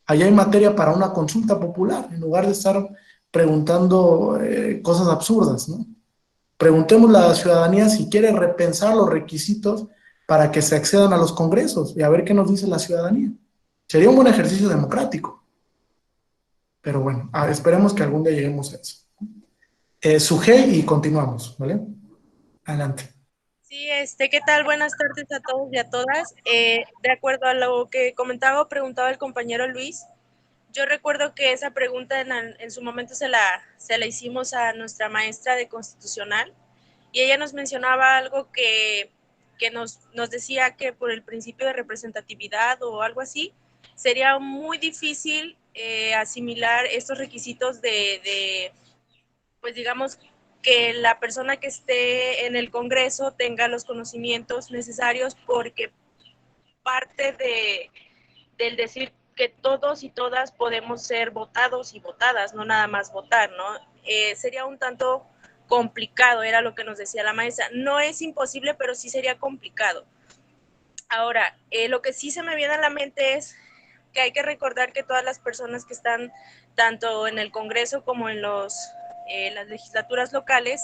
Allá hay materia para una consulta popular, en lugar de estar preguntando cosas absurdas, ¿no? Preguntémosle a la ciudadanía si quiere repensar los requisitos para que se accedan a los congresos y a ver qué nos dice la ciudadanía. Sería un buen ejercicio democrático. Pero bueno, esperemos que algún día lleguemos a eso. Sujei, y continuamos, ¿vale? Adelante. Sí, ¿qué tal? Buenas tardes a todos y a todas. De acuerdo a lo que comentaba o preguntaba el compañero Luis, yo recuerdo que esa pregunta en su momento se la hicimos a nuestra maestra de constitucional, y ella nos mencionaba algo que nos decía que por el principio de representatividad o algo así, sería muy difícil asimilar estos requisitos pues digamos, que la persona que esté en el Congreso tenga los conocimientos necesarios, porque parte del decir que todos y todas podemos ser votados y votadas, no nada más votar, ¿no? Sería un tanto complicado, era lo que nos decía la maestra. No es imposible, pero sí sería complicado. Ahora, lo que sí se me viene a la mente es que hay que recordar que todas las personas que están tanto en el Congreso como en las legislaturas locales,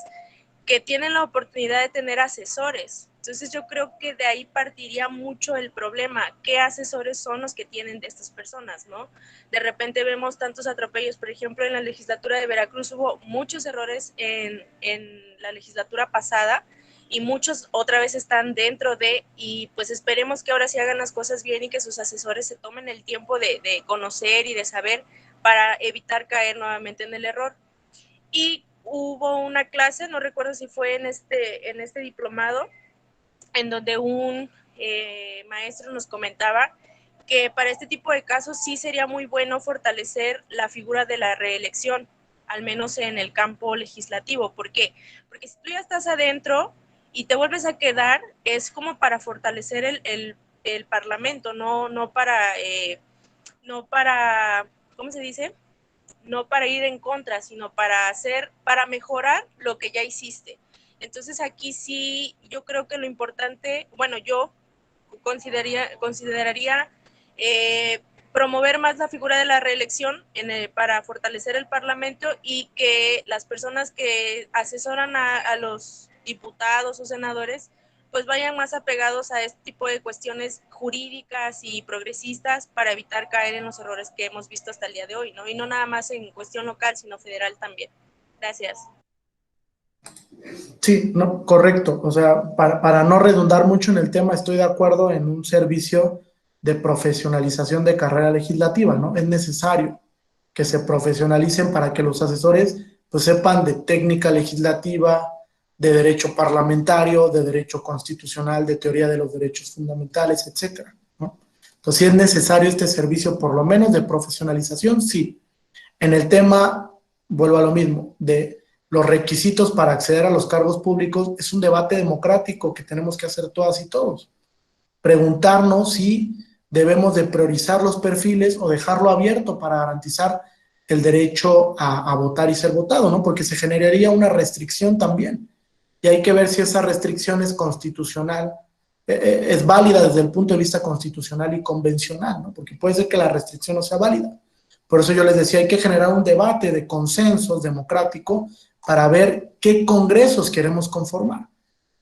que tienen la oportunidad de tener asesores. Entonces yo creo que de ahí partiría mucho el problema. ¿Qué asesores son los que tienen de estas personas, no? De repente vemos tantos atropellos. Por ejemplo, en la legislatura de Veracruz hubo muchos errores en la legislatura pasada, y muchos otra vez están dentro y pues esperemos que ahora sí hagan las cosas bien y que sus asesores se tomen el tiempo de conocer y de saber, para evitar caer nuevamente en el error. Y hubo una clase, no recuerdo si fue en este diplomado, en donde un maestro nos comentaba que para este tipo de casos sí sería muy bueno fortalecer la figura de la reelección, al menos en el campo legislativo. ¿Por qué? Porque si tú ya estás adentro y te vuelves a quedar, es como para fortalecer el Parlamento, no para, ¿cómo se dice? No para ir en contra, sino para mejorar lo que ya hiciste. Entonces aquí sí, yo creo que lo importante, bueno, yo consideraría promover más la figura de la reelección para fortalecer el Parlamento y que las personas que asesoran a los diputados o senadores pues vayan más apegados a este tipo de cuestiones jurídicas y progresistas para evitar caer en los errores que hemos visto hasta el día de hoy, ¿no? Y no nada más en cuestión local, sino federal también. Gracias. Sí, no, correcto. O sea, para no redundar mucho en el tema, estoy de acuerdo en un servicio de profesionalización de carrera legislativa, ¿no? Es necesario que se profesionalicen para que los asesores pues sepan de técnica legislativa, de derecho parlamentario, de derecho constitucional, de teoría de los derechos fundamentales, etcétera, ¿no? Entonces, si es necesario este servicio, por lo menos de profesionalización, sí. En el tema, vuelvo a lo mismo, de los requisitos para acceder a los cargos públicos, es un debate democrático que tenemos que hacer todas y todos. Preguntarnos si debemos de priorizar los perfiles o dejarlo abierto para garantizar el derecho a votar y ser votado, ¿no? Porque se generaría una restricción también. Y hay que ver si esa restricción es constitucional, es válida desde el punto de vista constitucional y convencional, ¿no? Porque puede ser que la restricción no sea válida. Por eso yo les decía, hay que generar un debate de consensos democrático para ver qué congresos queremos conformar.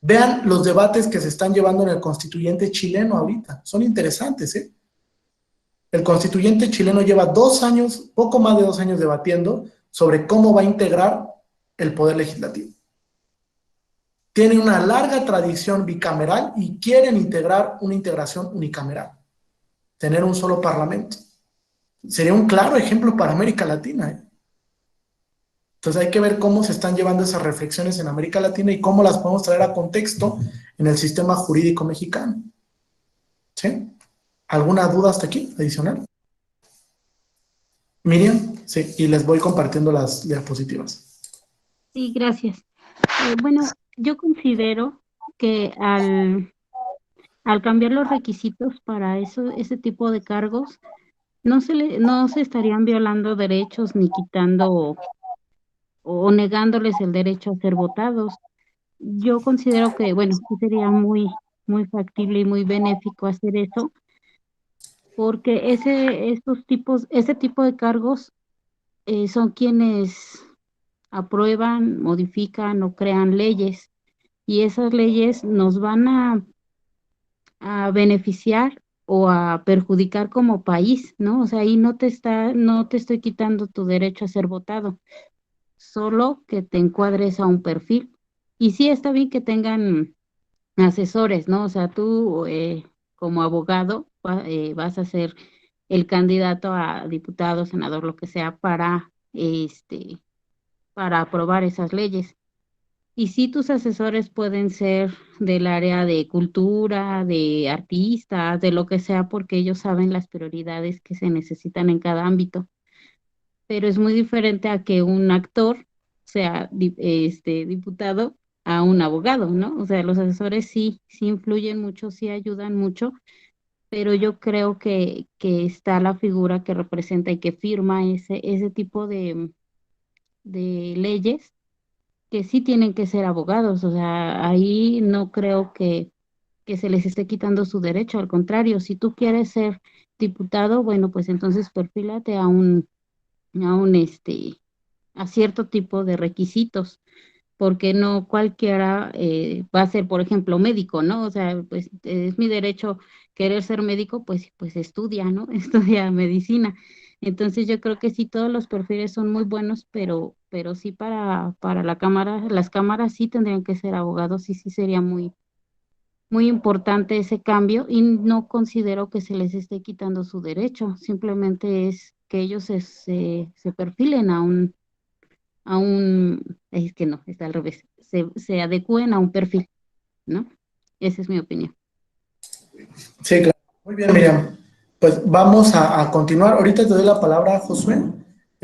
Vean los debates que se están llevando en el constituyente chileno ahorita, son interesantes, ¿eh? El constituyente chileno lleva 2 años, poco más de 2 años debatiendo sobre cómo va a integrar el poder legislativo. Tiene una larga tradición bicameral y quieren integrar una integración unicameral, tener un solo parlamento. Sería un claro ejemplo para América Latina, ¿eh? Entonces hay que ver cómo se están llevando esas reflexiones en América Latina y cómo las podemos traer a contexto en el sistema jurídico mexicano. ¿Sí? ¿Alguna duda hasta aquí adicional? Miriam, sí, y les voy compartiendo las diapositivas. Sí, gracias. Bueno, yo considero que al cambiar los requisitos para ese tipo de cargos, no se estarían violando derechos ni quitando o negándoles el derecho a ser votados. Yo considero que, bueno, sí sería muy factible y muy benéfico hacer eso, porque ese tipo de cargos son quienes aprueban, modifican o crean leyes, y esas leyes nos van a beneficiar o a perjudicar como país, ¿no? O sea, ahí no te estoy quitando tu derecho a ser votado, solo que te encuadres a un perfil. Y sí está bien que tengan asesores, ¿no? O sea, tú como abogado vas a ser el candidato a diputado, senador, lo que sea, para aprobar esas leyes. Y sí, tus asesores pueden ser del área de cultura, de artistas, de lo que sea, porque ellos saben las prioridades que se necesitan en cada ámbito. Pero es muy diferente a que un actor sea diputado a un abogado, ¿no? O sea, los asesores sí influyen mucho, sí ayudan mucho, pero yo creo que está la figura que representa y que firma ese tipo de leyes que sí tienen que ser abogados. O sea, ahí no creo que se les esté quitando su derecho, al contrario, si tú quieres ser diputado, bueno, pues entonces perfílate a cierto tipo de requisitos, porque no cualquiera va a ser, por ejemplo, médico, ¿no? O sea, pues es mi derecho querer ser médico, pues estudia, ¿no? Estudia medicina. Entonces yo creo que sí, todos los perfiles son muy buenos, pero sí para las cámaras sí tendrían que ser abogados y sí sería muy importante ese cambio, y no considero que se les esté quitando su derecho, simplemente es que ellos se perfilen es que no, está al revés, se adecúen a un perfil, ¿no? Esa es mi opinión. Sí, claro. Muy bien, Miriam. Pues vamos a continuar. Ahorita te doy la palabra a Josué.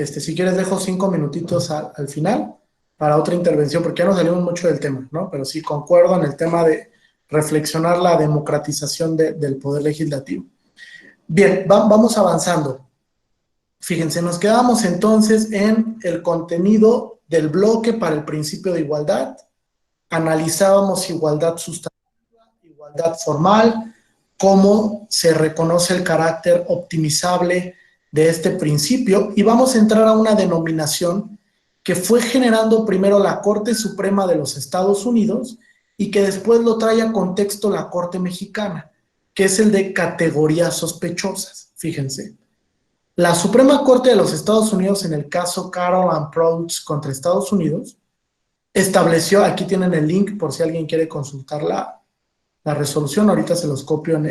Si quieres dejo 5 minutitos al final para otra intervención, porque ya nos salimos mucho del tema, ¿no? Pero sí concuerdo en el tema de reflexionar la democratización del poder legislativo. Bien, vamos avanzando. Fíjense, nos quedamos entonces en el contenido del bloque para el principio de igualdad. Analizábamos igualdad sustantiva, igualdad formal, cómo se reconoce el carácter optimizable de este principio, y vamos a entrar a una denominación que fue generando primero la Corte Suprema de los Estados Unidos y que después lo trae a contexto la Corte Mexicana, que es el de categorías sospechosas. Fíjense, la Suprema Corte de los Estados Unidos, en el caso Carroll and Proulx contra Estados Unidos, estableció, aquí tienen el link por si alguien quiere consultar la resolución, ahorita se los copio en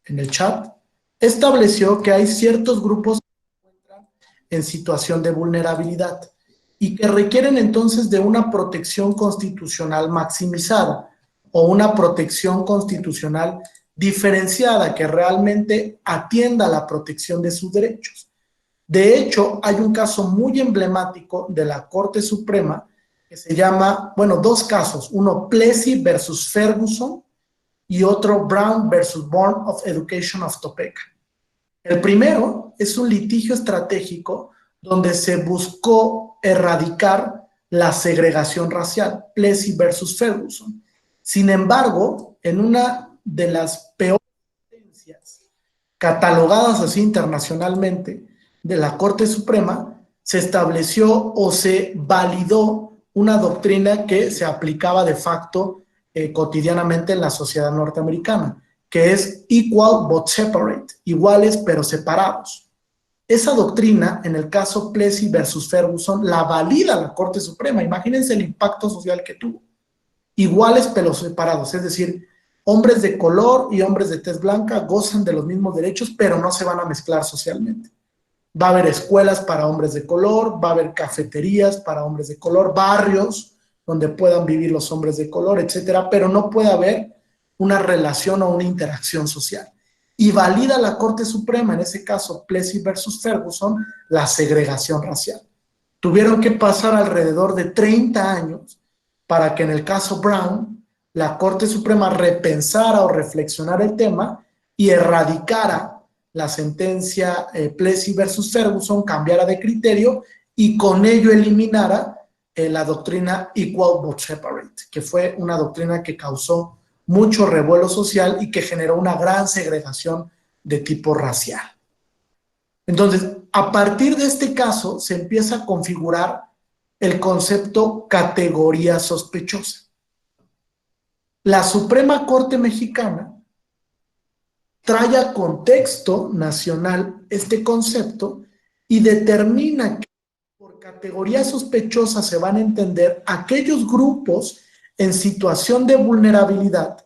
el chat, estableció que hay ciertos grupos que se encuentran en situación de vulnerabilidad y que requieren entonces de una protección constitucional maximizada o una protección constitucional diferenciada que realmente atienda a la protección de sus derechos. De hecho, hay un caso muy emblemático de la Corte Suprema que se llama, bueno, dos casos, uno Plessy versus Ferguson y otro Brown versus Board of Education of Topeka. El primero es un litigio estratégico donde se buscó erradicar la segregación racial, Plessy versus Ferguson. Sin embargo, en una de las peores sentencias catalogadas así internacionalmente de la Corte Suprema, se estableció o se validó una doctrina que se aplicaba de facto cotidianamente en la sociedad norteamericana, que es equal but separate, iguales pero separados. Esa doctrina, en el caso Plessy versus Ferguson, la valida la Corte Suprema. Imagínense el impacto social que tuvo. Iguales pero separados, es decir, hombres de color y hombres de tez blanca gozan de los mismos derechos, pero no se van a mezclar socialmente. Va a haber escuelas para hombres de color, va a haber cafeterías para hombres de color, barrios donde puedan vivir los hombres de color, etcétera, pero no puede haber una relación o una interacción social. Y valida la Corte Suprema, en ese caso Plessy versus Ferguson, la segregación racial. Tuvieron que pasar alrededor de 30 años para que en el caso Brown la Corte Suprema repensara o reflexionara el tema y erradicara la sentencia Plessy versus Ferguson, cambiara de criterio y con ello eliminara la doctrina equal but separate, que fue una doctrina que causó mucho revuelo social y que generó una gran segregación de tipo racial. Entonces, a partir de este caso se empieza a configurar el concepto categoría sospechosa. La Suprema Corte Mexicana trae a contexto nacional este concepto y determina que por categoría sospechosa se van a entender aquellos grupos en situación de vulnerabilidad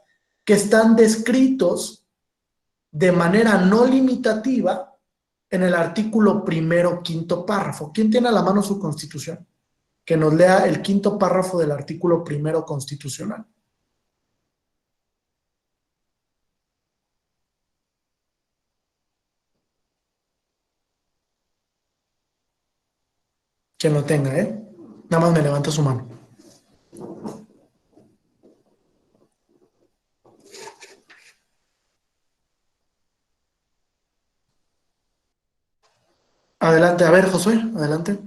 que están descritos de manera no limitativa en el artículo 1º, 5º párrafo. ¿Quién tiene a la mano su Constitución? Que nos lea el 5º párrafo del artículo 1º constitucional. Quien lo tenga, nada más me levanta su mano. Adelante, a ver, Josué, adelante.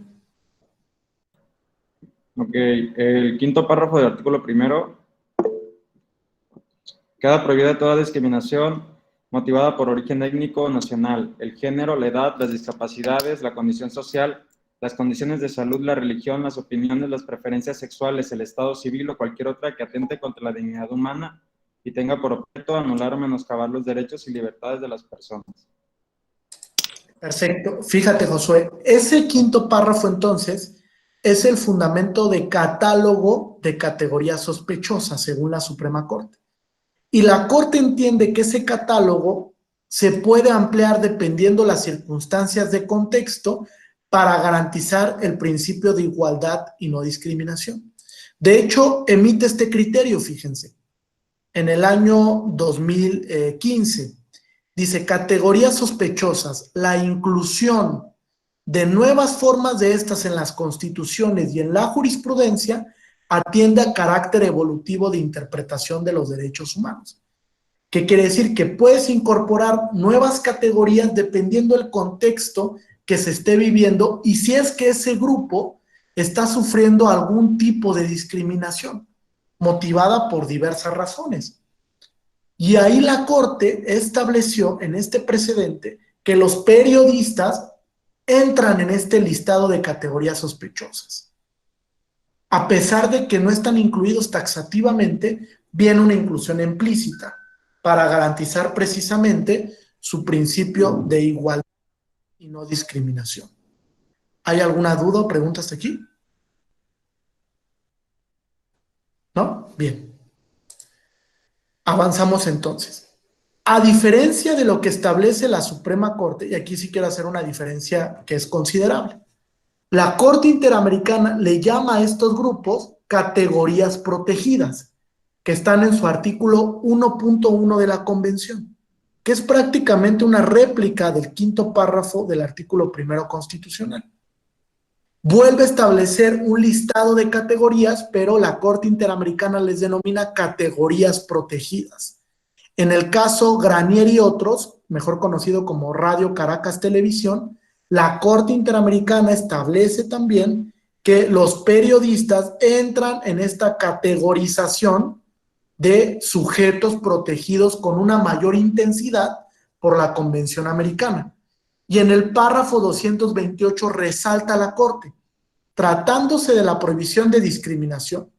Ok, el 5º párrafo del artículo 1º. Queda prohibida toda discriminación motivada por origen étnico o nacional, el género, la edad, las discapacidades, la condición social, las condiciones de salud, la religión, las opiniones, las preferencias sexuales, el estado civil o cualquier otra que atente contra la dignidad humana y tenga por objeto anular o menoscabar los derechos y libertades de las personas. Perfecto. Fíjate, Josué, ese 5º párrafo entonces es el fundamento de catálogo de categorías sospechosas según la Suprema Corte. Y la Corte entiende que ese catálogo se puede ampliar dependiendo las circunstancias de contexto para garantizar el principio de igualdad y no discriminación. De hecho, emite este criterio, fíjense, en el año 2015. Dice, categorías sospechosas, la inclusión de nuevas formas de estas en las constituciones y en la jurisprudencia atiende a carácter evolutivo de interpretación de los derechos humanos. ¿Qué quiere decir? Que puedes incorporar nuevas categorías dependiendo del contexto que se esté viviendo y si es que ese grupo está sufriendo algún tipo de discriminación motivada por diversas razones. Y ahí la Corte estableció en este precedente que los periodistas entran en este listado de categorías sospechosas. A pesar de que no están incluidos taxativamente, viene una inclusión implícita para garantizar precisamente su principio de igualdad y no discriminación. ¿Hay alguna duda o pregunta hasta aquí? ¿No? Bien. Avanzamos entonces. A diferencia de lo que establece la Suprema Corte, y aquí sí quiero hacer una diferencia que es considerable, la Corte Interamericana le llama a estos grupos categorías protegidas, que están en su artículo 1.1 de la Convención, que es prácticamente una réplica del quinto párrafo del artículo 1 constitucional. Vuelve a establecer un listado de categorías, pero la Corte Interamericana les denomina categorías protegidas. En el caso Granier y otros, mejor conocido como Radio Caracas Televisión, la Corte Interamericana establece también que los periodistas entran en esta categorización de sujetos protegidos con una mayor intensidad por la Convención Americana. Y en el párrafo 228 resalta la Corte, tratándose de la prohibición de discriminación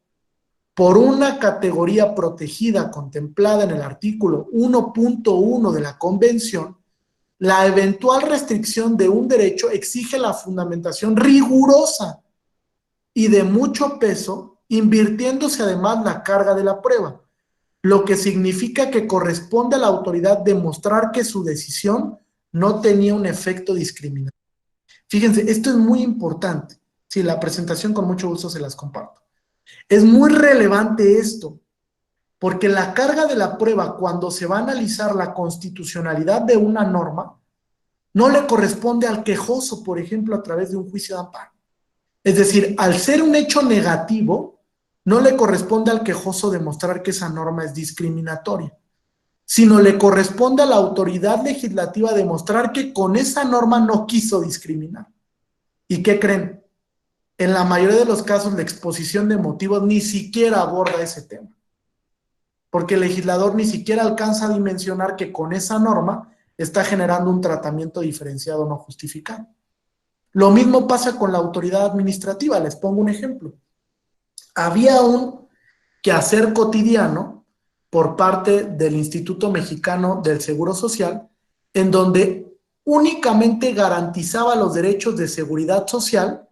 por una categoría protegida contemplada en el artículo 1.1 de la Convención, la eventual restricción de un derecho exige la fundamentación rigurosa y de mucho peso, invirtiéndose además la carga de la prueba, lo que significa que corresponde a la autoridad demostrar que su decisión no tenía un efecto discriminatorio. Fíjense, esto es muy importante. Sí, la presentación con mucho gusto se las comparto. Es muy relevante esto, porque la carga de la prueba, cuando se va a analizar la constitucionalidad de una norma, no le corresponde al quejoso, por ejemplo, a través de un juicio de amparo. Es decir, al ser un hecho negativo, no le corresponde al quejoso demostrar que esa norma es discriminatoria, sino le corresponde a la autoridad legislativa demostrar que con esa norma no quiso discriminar. ¿Y qué creen? En la mayoría de los casos, la exposición de motivos ni siquiera aborda ese tema, porque el legislador ni siquiera alcanza a dimensionar que con esa norma está generando un tratamiento diferenciado no justificado. Lo mismo pasa con la autoridad administrativa. Les pongo un ejemplo. Había un quehacer cotidiano por parte del Instituto Mexicano del Seguro Social, en donde únicamente garantizaba los derechos de seguridad social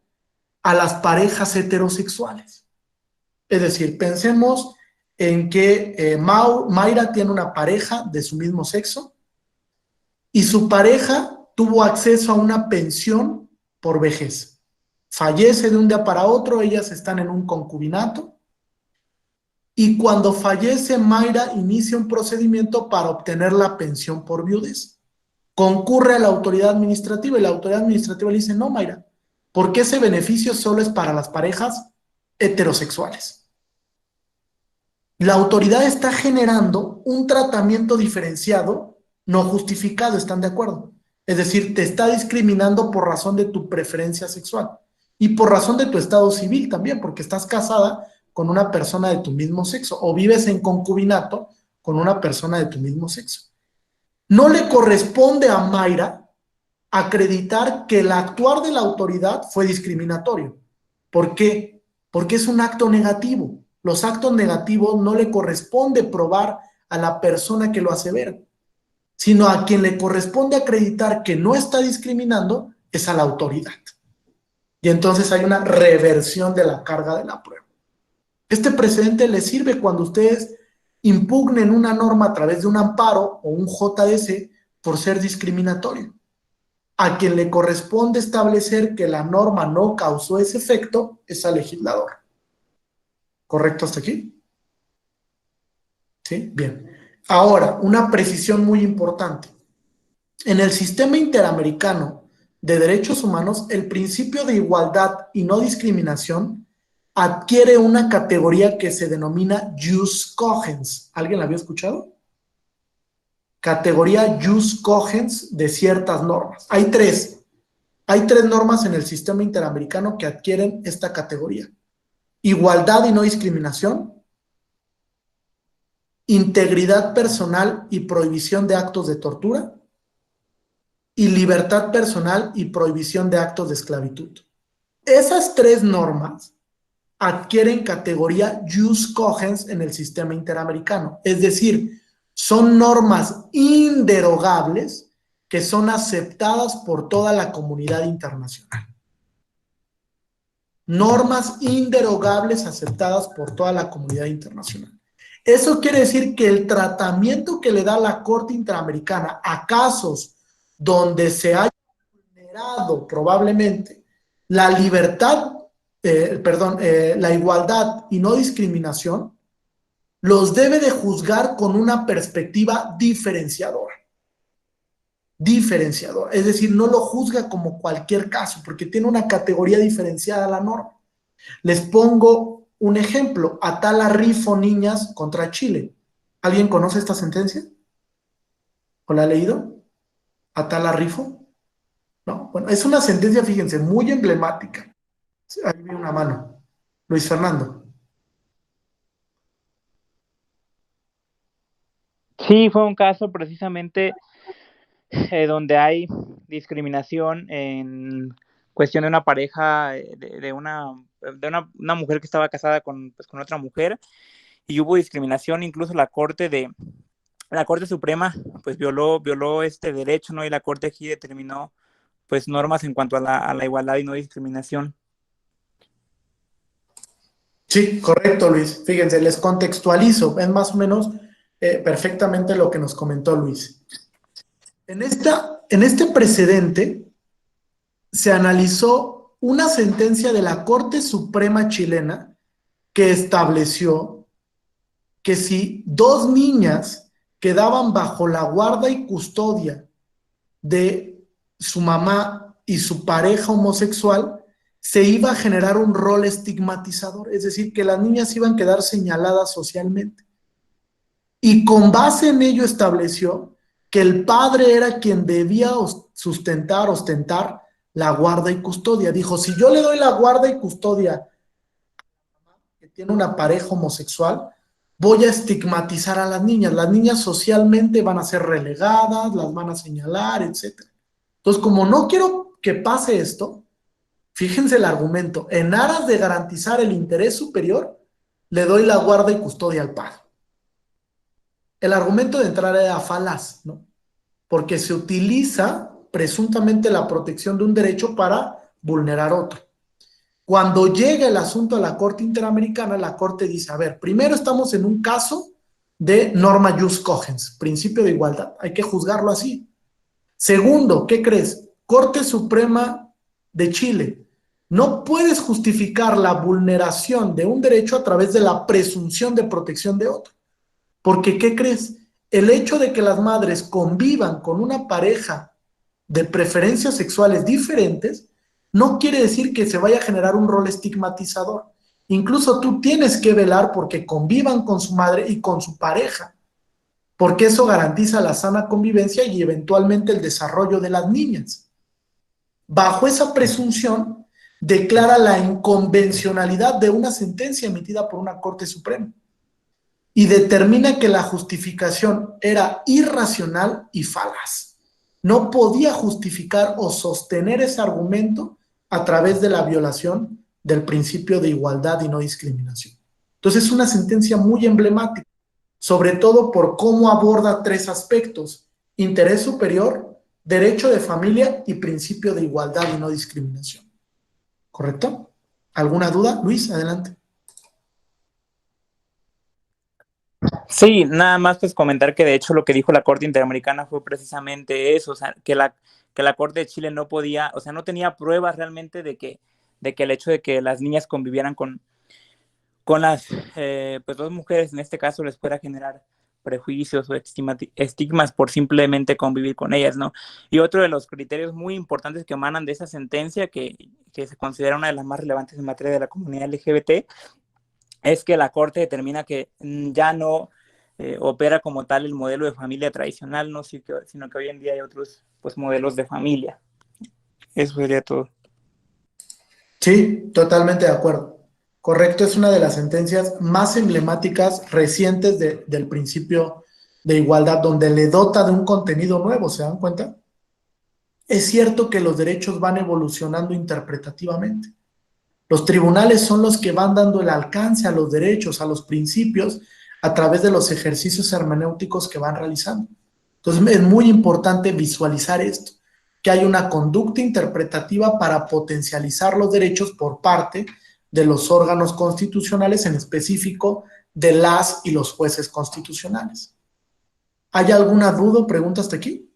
a las parejas heterosexuales. Es decir, pensemos en que Mayra tiene una pareja de su mismo sexo y su pareja tuvo acceso a una pensión por vejez. Fallece de un día para otro, ellas están en un concubinato y cuando fallece Mayra inicia un procedimiento para obtener la pensión por viudez. Concurre a la autoridad administrativa y la autoridad administrativa le dice, no Mayra, porque ese beneficio solo es para las parejas heterosexuales. La autoridad está generando un tratamiento diferenciado, no justificado, ¿están de acuerdo? Es decir, te está discriminando por razón de tu preferencia sexual y por razón de tu estado civil también, porque estás casada con una persona de tu mismo sexo o vives en concubinato con una persona de tu mismo sexo. No le corresponde a Mayra acreditar que el actuar de la autoridad fue discriminatorio. ¿Por qué? Porque es un acto negativo. Los actos negativos no le corresponde probar a la persona que lo asevera, sino a quien le corresponde acreditar que no está discriminando es a la autoridad. Y entonces hay una reversión de la carga de la prueba. Este precedente les sirve cuando ustedes impugnen una norma a través de un amparo o un JDC por ser discriminatorio. A quien le corresponde establecer que la norma no causó ese efecto es al legislador. ¿Correcto hasta aquí? ¿Sí? Bien. Ahora, una precisión muy importante. En el sistema interamericano de Derechos Humanos, el principio de igualdad y no discriminación adquiere una categoría que se denomina jus cogens. ¿Alguien la había escuchado? Categoría jus cogens de ciertas normas. Hay tres normas en el sistema interamericano que adquieren esta categoría: igualdad y no discriminación, integridad personal y prohibición de actos de tortura, y libertad personal y prohibición de actos de esclavitud. Esas tres normas adquieren categoría jus cogens en el sistema interamericano, es decir, son normas inderogables que son aceptadas por toda la comunidad internacional. Normas inderogables aceptadas por toda la comunidad internacional. Eso quiere decir que el tratamiento que le da la Corte Interamericana a casos donde se haya vulnerado probablemente la libertad, la igualdad y no discriminación, los debe de juzgar con una perspectiva diferenciadora. Es decir, no lo juzga como cualquier caso, porque tiene una categoría diferenciada a la norma. Les pongo un ejemplo: Atala Rifo Niñas contra Chile. ¿Alguien conoce esta sentencia? ¿O la ha leído? Atala Rifo. No, bueno, es una sentencia, fíjense, muy emblemática. Ahí vi una mano. Luis Fernando. Sí, fue un caso precisamente donde hay discriminación en cuestión de una pareja, de una mujer que estaba casada con otra mujer, y hubo discriminación. Incluso la Corte Suprema pues violó este derecho, ¿no? Y la Corte aquí determinó pues normas en cuanto a la igualdad y no discriminación. Sí, correcto, Luis. Fíjense, les contextualizo, es más o menos perfectamente lo que nos comentó Luis. En este precedente se analizó una sentencia de la Corte Suprema chilena que estableció que si dos niñas quedaban bajo la guarda y custodia de su mamá y su pareja homosexual, se iba a generar un rol estigmatizador, es decir, que las niñas iban a quedar señaladas socialmente. Y con base en ello estableció que el padre era quien debía ostentar la guarda y custodia. Dijo, si yo le doy la guarda y custodia que tiene una pareja homosexual, voy a estigmatizar a las niñas socialmente van a ser relegadas, las van a señalar, etc. Entonces, como no quiero que pase esto, fíjense el argumento: en aras de garantizar el interés superior, le doy la guarda y custodia al padre. El argumento de entrada era falaz, ¿no? Porque se utiliza presuntamente la protección de un derecho para vulnerar otro. Cuando llega el asunto a la Corte Interamericana, la Corte dice, a ver, primero estamos en un caso de norma jus cogens, principio de igualdad, hay que juzgarlo así. Segundo, ¿qué crees? Corte Suprema de Chile, no puedes justificar la vulneración de un derecho a través de la presunción de protección de otro. Porque, ¿qué crees? El hecho de que las madres convivan con una pareja de preferencias sexuales diferentes no quiere decir que se vaya a generar un rol estigmatizador. Incluso tú tienes que velar porque convivan con su madre y con su pareja, porque eso garantiza la sana convivencia y eventualmente el desarrollo de las niñas. Bajo esa presunción, declara la inconvencionalidad de una sentencia emitida por una Corte Suprema y determina que la justificación era irracional y falaz. No podía justificar o sostener ese argumento a través de la violación del principio de igualdad y no discriminación. Entonces es una sentencia muy emblemática, sobre todo por cómo aborda tres aspectos: interés superior, derecho de familia y principio de igualdad y no discriminación. ¿Correcto? ¿Alguna duda? Luis, adelante. Sí, nada más pues comentar que de hecho lo que dijo la Corte Interamericana fue precisamente eso, o sea, que la Corte de Chile no podía, o sea, no tenía pruebas realmente de que el hecho de que las niñas convivieran con las pues dos mujeres en este caso les pueda generar prejuicios o estigmas por simplemente convivir con ellas, ¿no? Y otro de los criterios muy importantes que emanan de esa sentencia, que se considera una de las más relevantes en materia de la comunidad LGBT, es que la Corte determina que ya no opera como tal el modelo de familia tradicional, ¿no? Sino que hoy en día hay otros pues, modelos de familia. Eso sería todo. Sí, totalmente de acuerdo. Correcto, es una de las sentencias más emblemáticas recientes del principio de igualdad, donde le dota de un contenido nuevo, ¿se dan cuenta? Es cierto que los derechos van evolucionando interpretativamente. Los tribunales son los que van dando el alcance a los derechos, a los principios, a través de los ejercicios hermenéuticos que van realizando. Entonces es muy importante visualizar esto, que hay una conducta interpretativa para potencializar los derechos por parte de los órganos constitucionales, en específico de las y los jueces constitucionales. ¿Hay alguna duda o pregunta hasta aquí?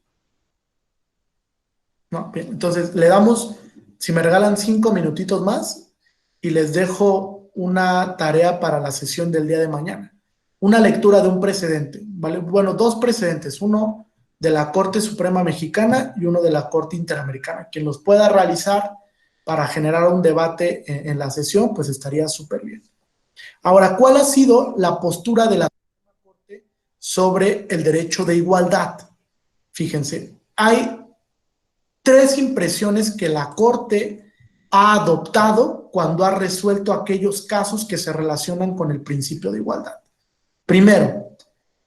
No, bien, entonces le damos, si me regalan 5 minutitos más, y les dejo una tarea para la sesión del día de mañana. Una lectura de un precedente, ¿vale? Bueno, 2 precedentes, uno de la Corte Suprema Mexicana y uno de la Corte Interamericana. Quien los pueda realizar para generar un debate en la sesión, pues estaría súper bien. Ahora, ¿cuál ha sido la postura de la Corte sobre el derecho de igualdad? Fíjense, hay 3 impresiones que la Corte ha adoptado cuando ha resuelto aquellos casos que se relacionan con el principio de igualdad. Primero,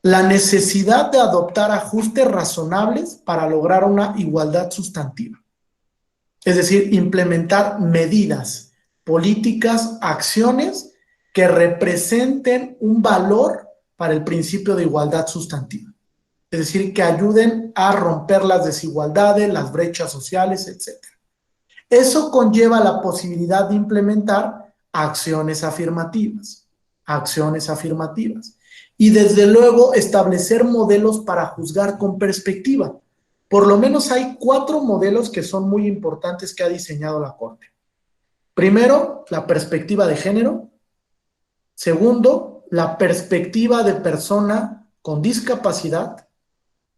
la necesidad de adoptar ajustes razonables para lograr una igualdad sustantiva. Es decir, implementar medidas, políticas, acciones que representen un valor para el principio de igualdad sustantiva. Es decir, que ayuden a romper las desigualdades, las brechas sociales, etc. Eso conlleva la posibilidad de implementar acciones afirmativas. Y desde luego establecer modelos para juzgar con perspectiva. Por lo menos hay 4 modelos que son muy importantes que ha diseñado la Corte. Primero, la perspectiva de género. Segundo, la perspectiva de persona con discapacidad.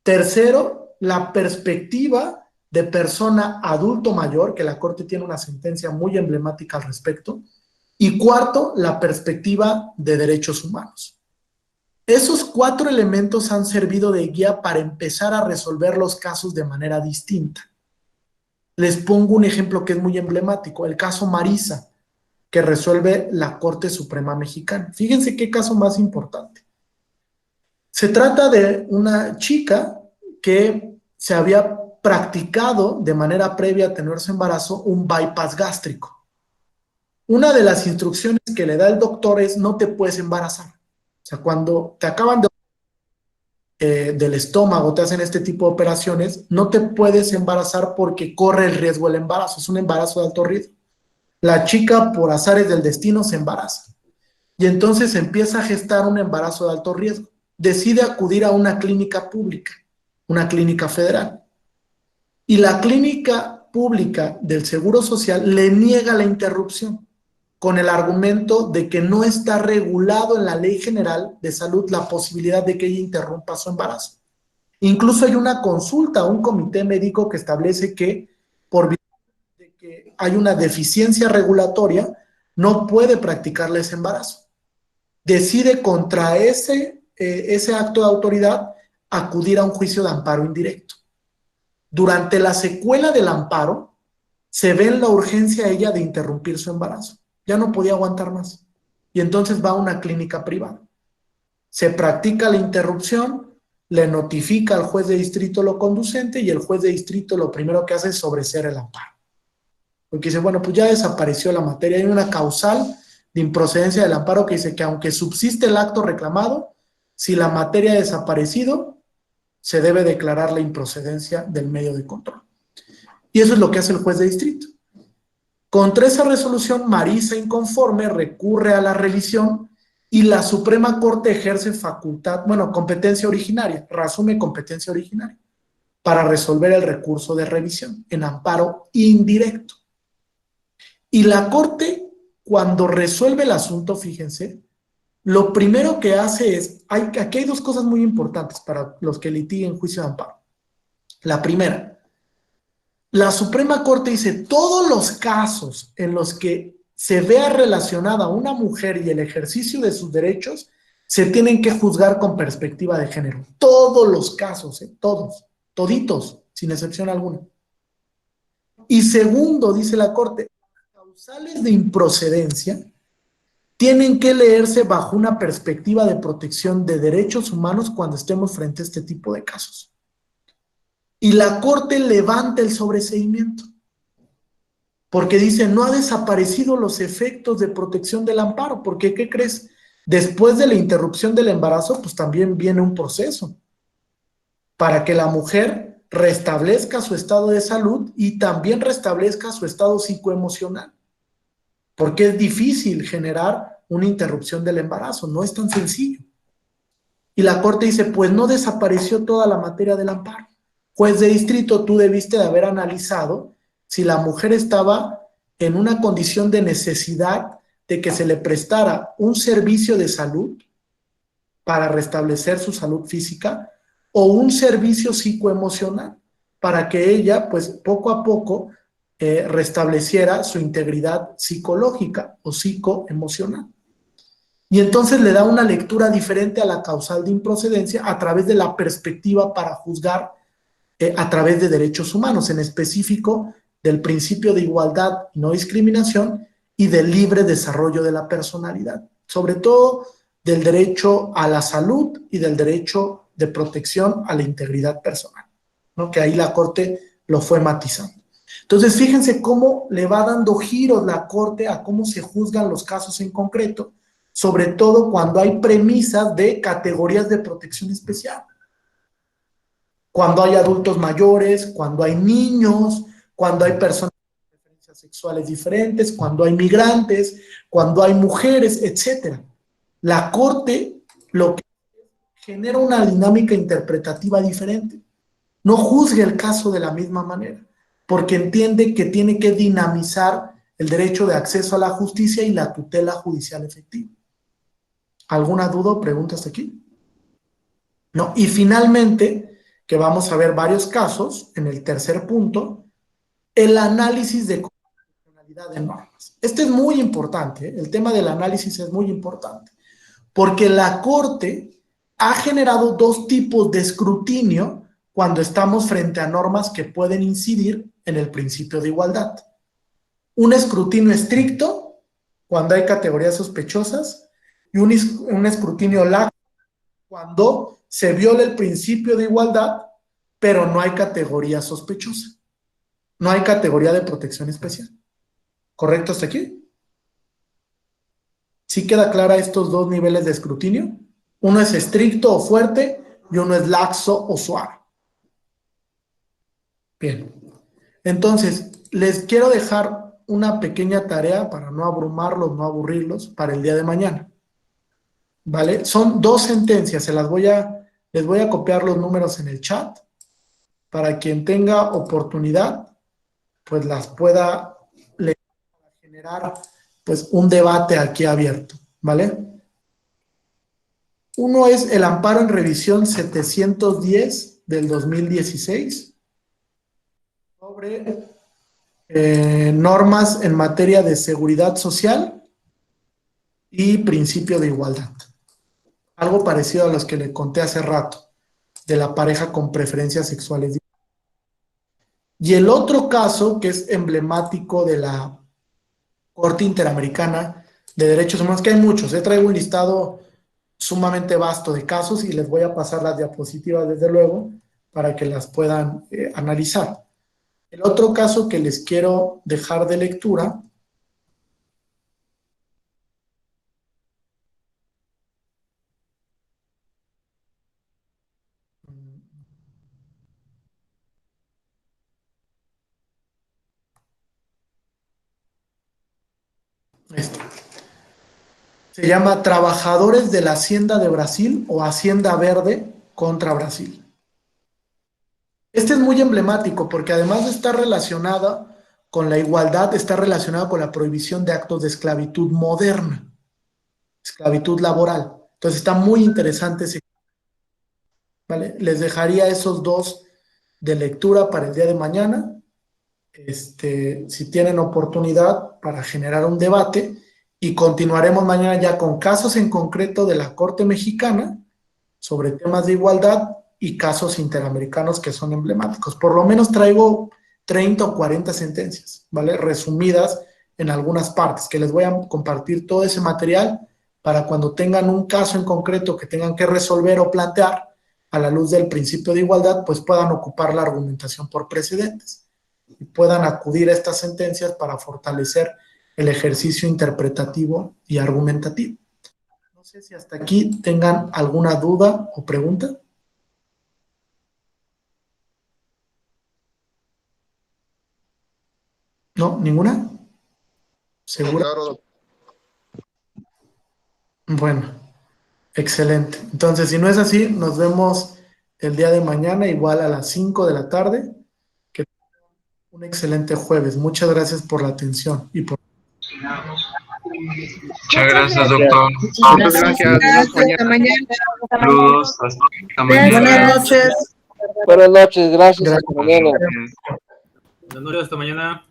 Tercero, la perspectiva de persona adulto mayor, que la Corte tiene una sentencia muy emblemática al respecto. Y cuarto, la perspectiva de derechos humanos. Esos 4 elementos han servido de guía para empezar a resolver los casos de manera distinta. Les pongo un ejemplo que es muy emblemático, el caso Marisa, que resuelve la Corte Suprema Mexicana. Fíjense qué caso más importante. Se trata de una chica que se había practicado de manera previa a tener su embarazo un bypass gástrico. Una de las instrucciones que le da el doctor es: no te puedes embarazar. O sea, cuando te acaban del estómago, te hacen este tipo de operaciones, no te puedes embarazar porque corre el riesgo el embarazo. Es un embarazo de alto riesgo. La chica, por azares del destino, se embaraza. Y entonces empieza a gestar un embarazo de alto riesgo. Decide acudir a una clínica pública, una clínica federal. Y la clínica pública del Seguro Social le niega la interrupción, con el argumento de que no está regulado en la Ley General de Salud la posibilidad de que ella interrumpa su embarazo. Incluso hay una consulta a un comité médico que establece que por virtud de que hay una deficiencia regulatoria, no puede practicarle ese embarazo. Decide contra ese acto de autoridad acudir a un juicio de amparo indirecto. Durante la secuela del amparo, se ve en la urgencia a ella de interrumpir su embarazo. Ya no podía aguantar más. Y entonces va a una clínica privada. Se practica la interrupción, le notifica al juez de distrito lo conducente y el juez de distrito lo primero que hace es sobreseer el amparo. Porque dice, bueno, pues ya desapareció la materia. Hay una causal de improcedencia del amparo que dice que aunque subsiste el acto reclamado, si la materia ha desaparecido, se debe declarar la improcedencia del medio de control. Y eso es lo que hace el juez de distrito. Contra esa resolución, Marisa, inconforme, recurre a la revisión y la Suprema Corte ejerce competencia originaria, reasume competencia originaria para resolver el recurso de revisión en amparo indirecto. Y la Corte, cuando resuelve el asunto, fíjense, lo primero que hace es, aquí hay dos cosas muy importantes para los que litiguen juicio de amparo. La primera, la Suprema Corte dice, todos los casos en los que se vea relacionada una mujer y el ejercicio de sus derechos, se tienen que juzgar con perspectiva de género. Todos los casos, todos, toditos, sin excepción alguna. Y segundo, dice la Corte, las causales de improcedencia tienen que leerse bajo una perspectiva de protección de derechos humanos cuando estemos frente a este tipo de casos. Y la Corte levanta el sobreseimiento, porque dice, no ha desaparecido los efectos de protección del amparo, porque ¿qué crees? Después de la interrupción del embarazo, pues también viene un proceso para que la mujer restablezca su estado de salud y también restablezca su estado psicoemocional, porque es difícil generar una interrupción del embarazo, no es tan sencillo. Y la Corte dice, pues no desapareció toda la materia del amparo. Juez de distrito, tú debiste de haber analizado si la mujer estaba en una condición de necesidad de que se le prestara un servicio de salud para restablecer su salud física o un servicio psicoemocional para que ella, pues poco a poco, restableciera su integridad psicológica o psicoemocional. Y entonces le da una lectura diferente a la causal de improcedencia a través de la perspectiva para juzgar a través de derechos humanos, en específico del principio de igualdad y no discriminación y del libre desarrollo de la personalidad, sobre todo del derecho a la salud y del derecho de protección a la integridad personal, ¿no? Que ahí la Corte lo fue matizando. Entonces, fíjense cómo le va dando giros la Corte a cómo se juzgan los casos en concreto, sobre todo cuando hay premisas de categorías de protección especial. Cuando hay adultos mayores, cuando hay niños, cuando hay personas con preferencias sexuales diferentes, cuando hay migrantes, cuando hay mujeres, etc. La Corte lo que genera una dinámica interpretativa diferente. No juzgue el caso de la misma manera, porque entiende que tiene que dinamizar el derecho de acceso a la justicia y la tutela judicial efectiva. ¿Alguna duda o pregunta hasta aquí? No. Y finalmente, que vamos a ver varios casos, en el tercer punto, el análisis de constitucionalidad de normas. Este es muy importante, el tema del análisis es muy importante, porque la Corte ha generado dos tipos de escrutinio cuando estamos frente a normas que pueden incidir en el principio de igualdad. Un escrutinio estricto, cuando hay categorías sospechosas, y un escrutinio laxo, cuando se viola el principio de igualdad, pero no hay categoría sospechosa. No hay categoría de protección especial. ¿Correcto hasta aquí? ¿Sí queda clara estos dos niveles de escrutinio? Uno es estricto o fuerte y uno es laxo o suave. Bien. Entonces, les quiero dejar una pequeña tarea para no abrumarlos, no aburrirlos, para el día de mañana. ¿Vale? Son dos sentencias, les voy a copiar los números en el chat para quien tenga oportunidad, pues las pueda leer para generar pues un debate aquí abierto, ¿vale? Uno es el amparo en revisión 710 del 2016 sobre normas en materia de seguridad social y principio de igualdad. Algo parecido a los que le conté hace rato, de la pareja con preferencias sexuales. Y el otro caso, que es emblemático de la Corte Interamericana de Derechos Humanos, que hay muchos, traigo un listado sumamente vasto de casos y les voy a pasar las diapositivas desde luego para que las puedan analizar. El otro caso que les quiero dejar de lectura se llama Trabajadores de la Hacienda de Brasil o Hacienda Verde contra Brasil. Este es muy emblemático porque además de estar relacionada con la igualdad, está relacionado con la prohibición de actos de esclavitud moderna. esclavitud laboral. Entonces está muy interesante ese. ¿Vale? Les dejaría esos dos de lectura para el día de mañana. Si tienen oportunidad para generar un debate, y continuaremos mañana ya con casos en concreto de la Corte Mexicana sobre temas de igualdad y casos interamericanos que son emblemáticos. Por lo menos traigo 30 o 40 sentencias, ¿vale? Resumidas en algunas partes, que les voy a compartir todo ese material para cuando tengan un caso en concreto que tengan que resolver o plantear a la luz del principio de igualdad, pues puedan ocupar la argumentación por precedentes y puedan acudir a estas sentencias para fortalecer el ejercicio interpretativo y argumentativo. No sé si hasta aquí tengan alguna duda o pregunta. ¿No? ¿Ninguna? ¿Segura? Claro. Bueno, excelente. Entonces, si no es así, nos vemos el día de mañana, igual a las 5 de la tarde. Que tengan un excelente jueves. Muchas gracias por la atención y por... Muchas gracias, doctor. Muchas gracias. Hasta mañana. Saludos. Hasta mañana. Buenas noches. Buenas noches, gracias. Gracias. Hasta mañana. Buenas noches, hasta mañana.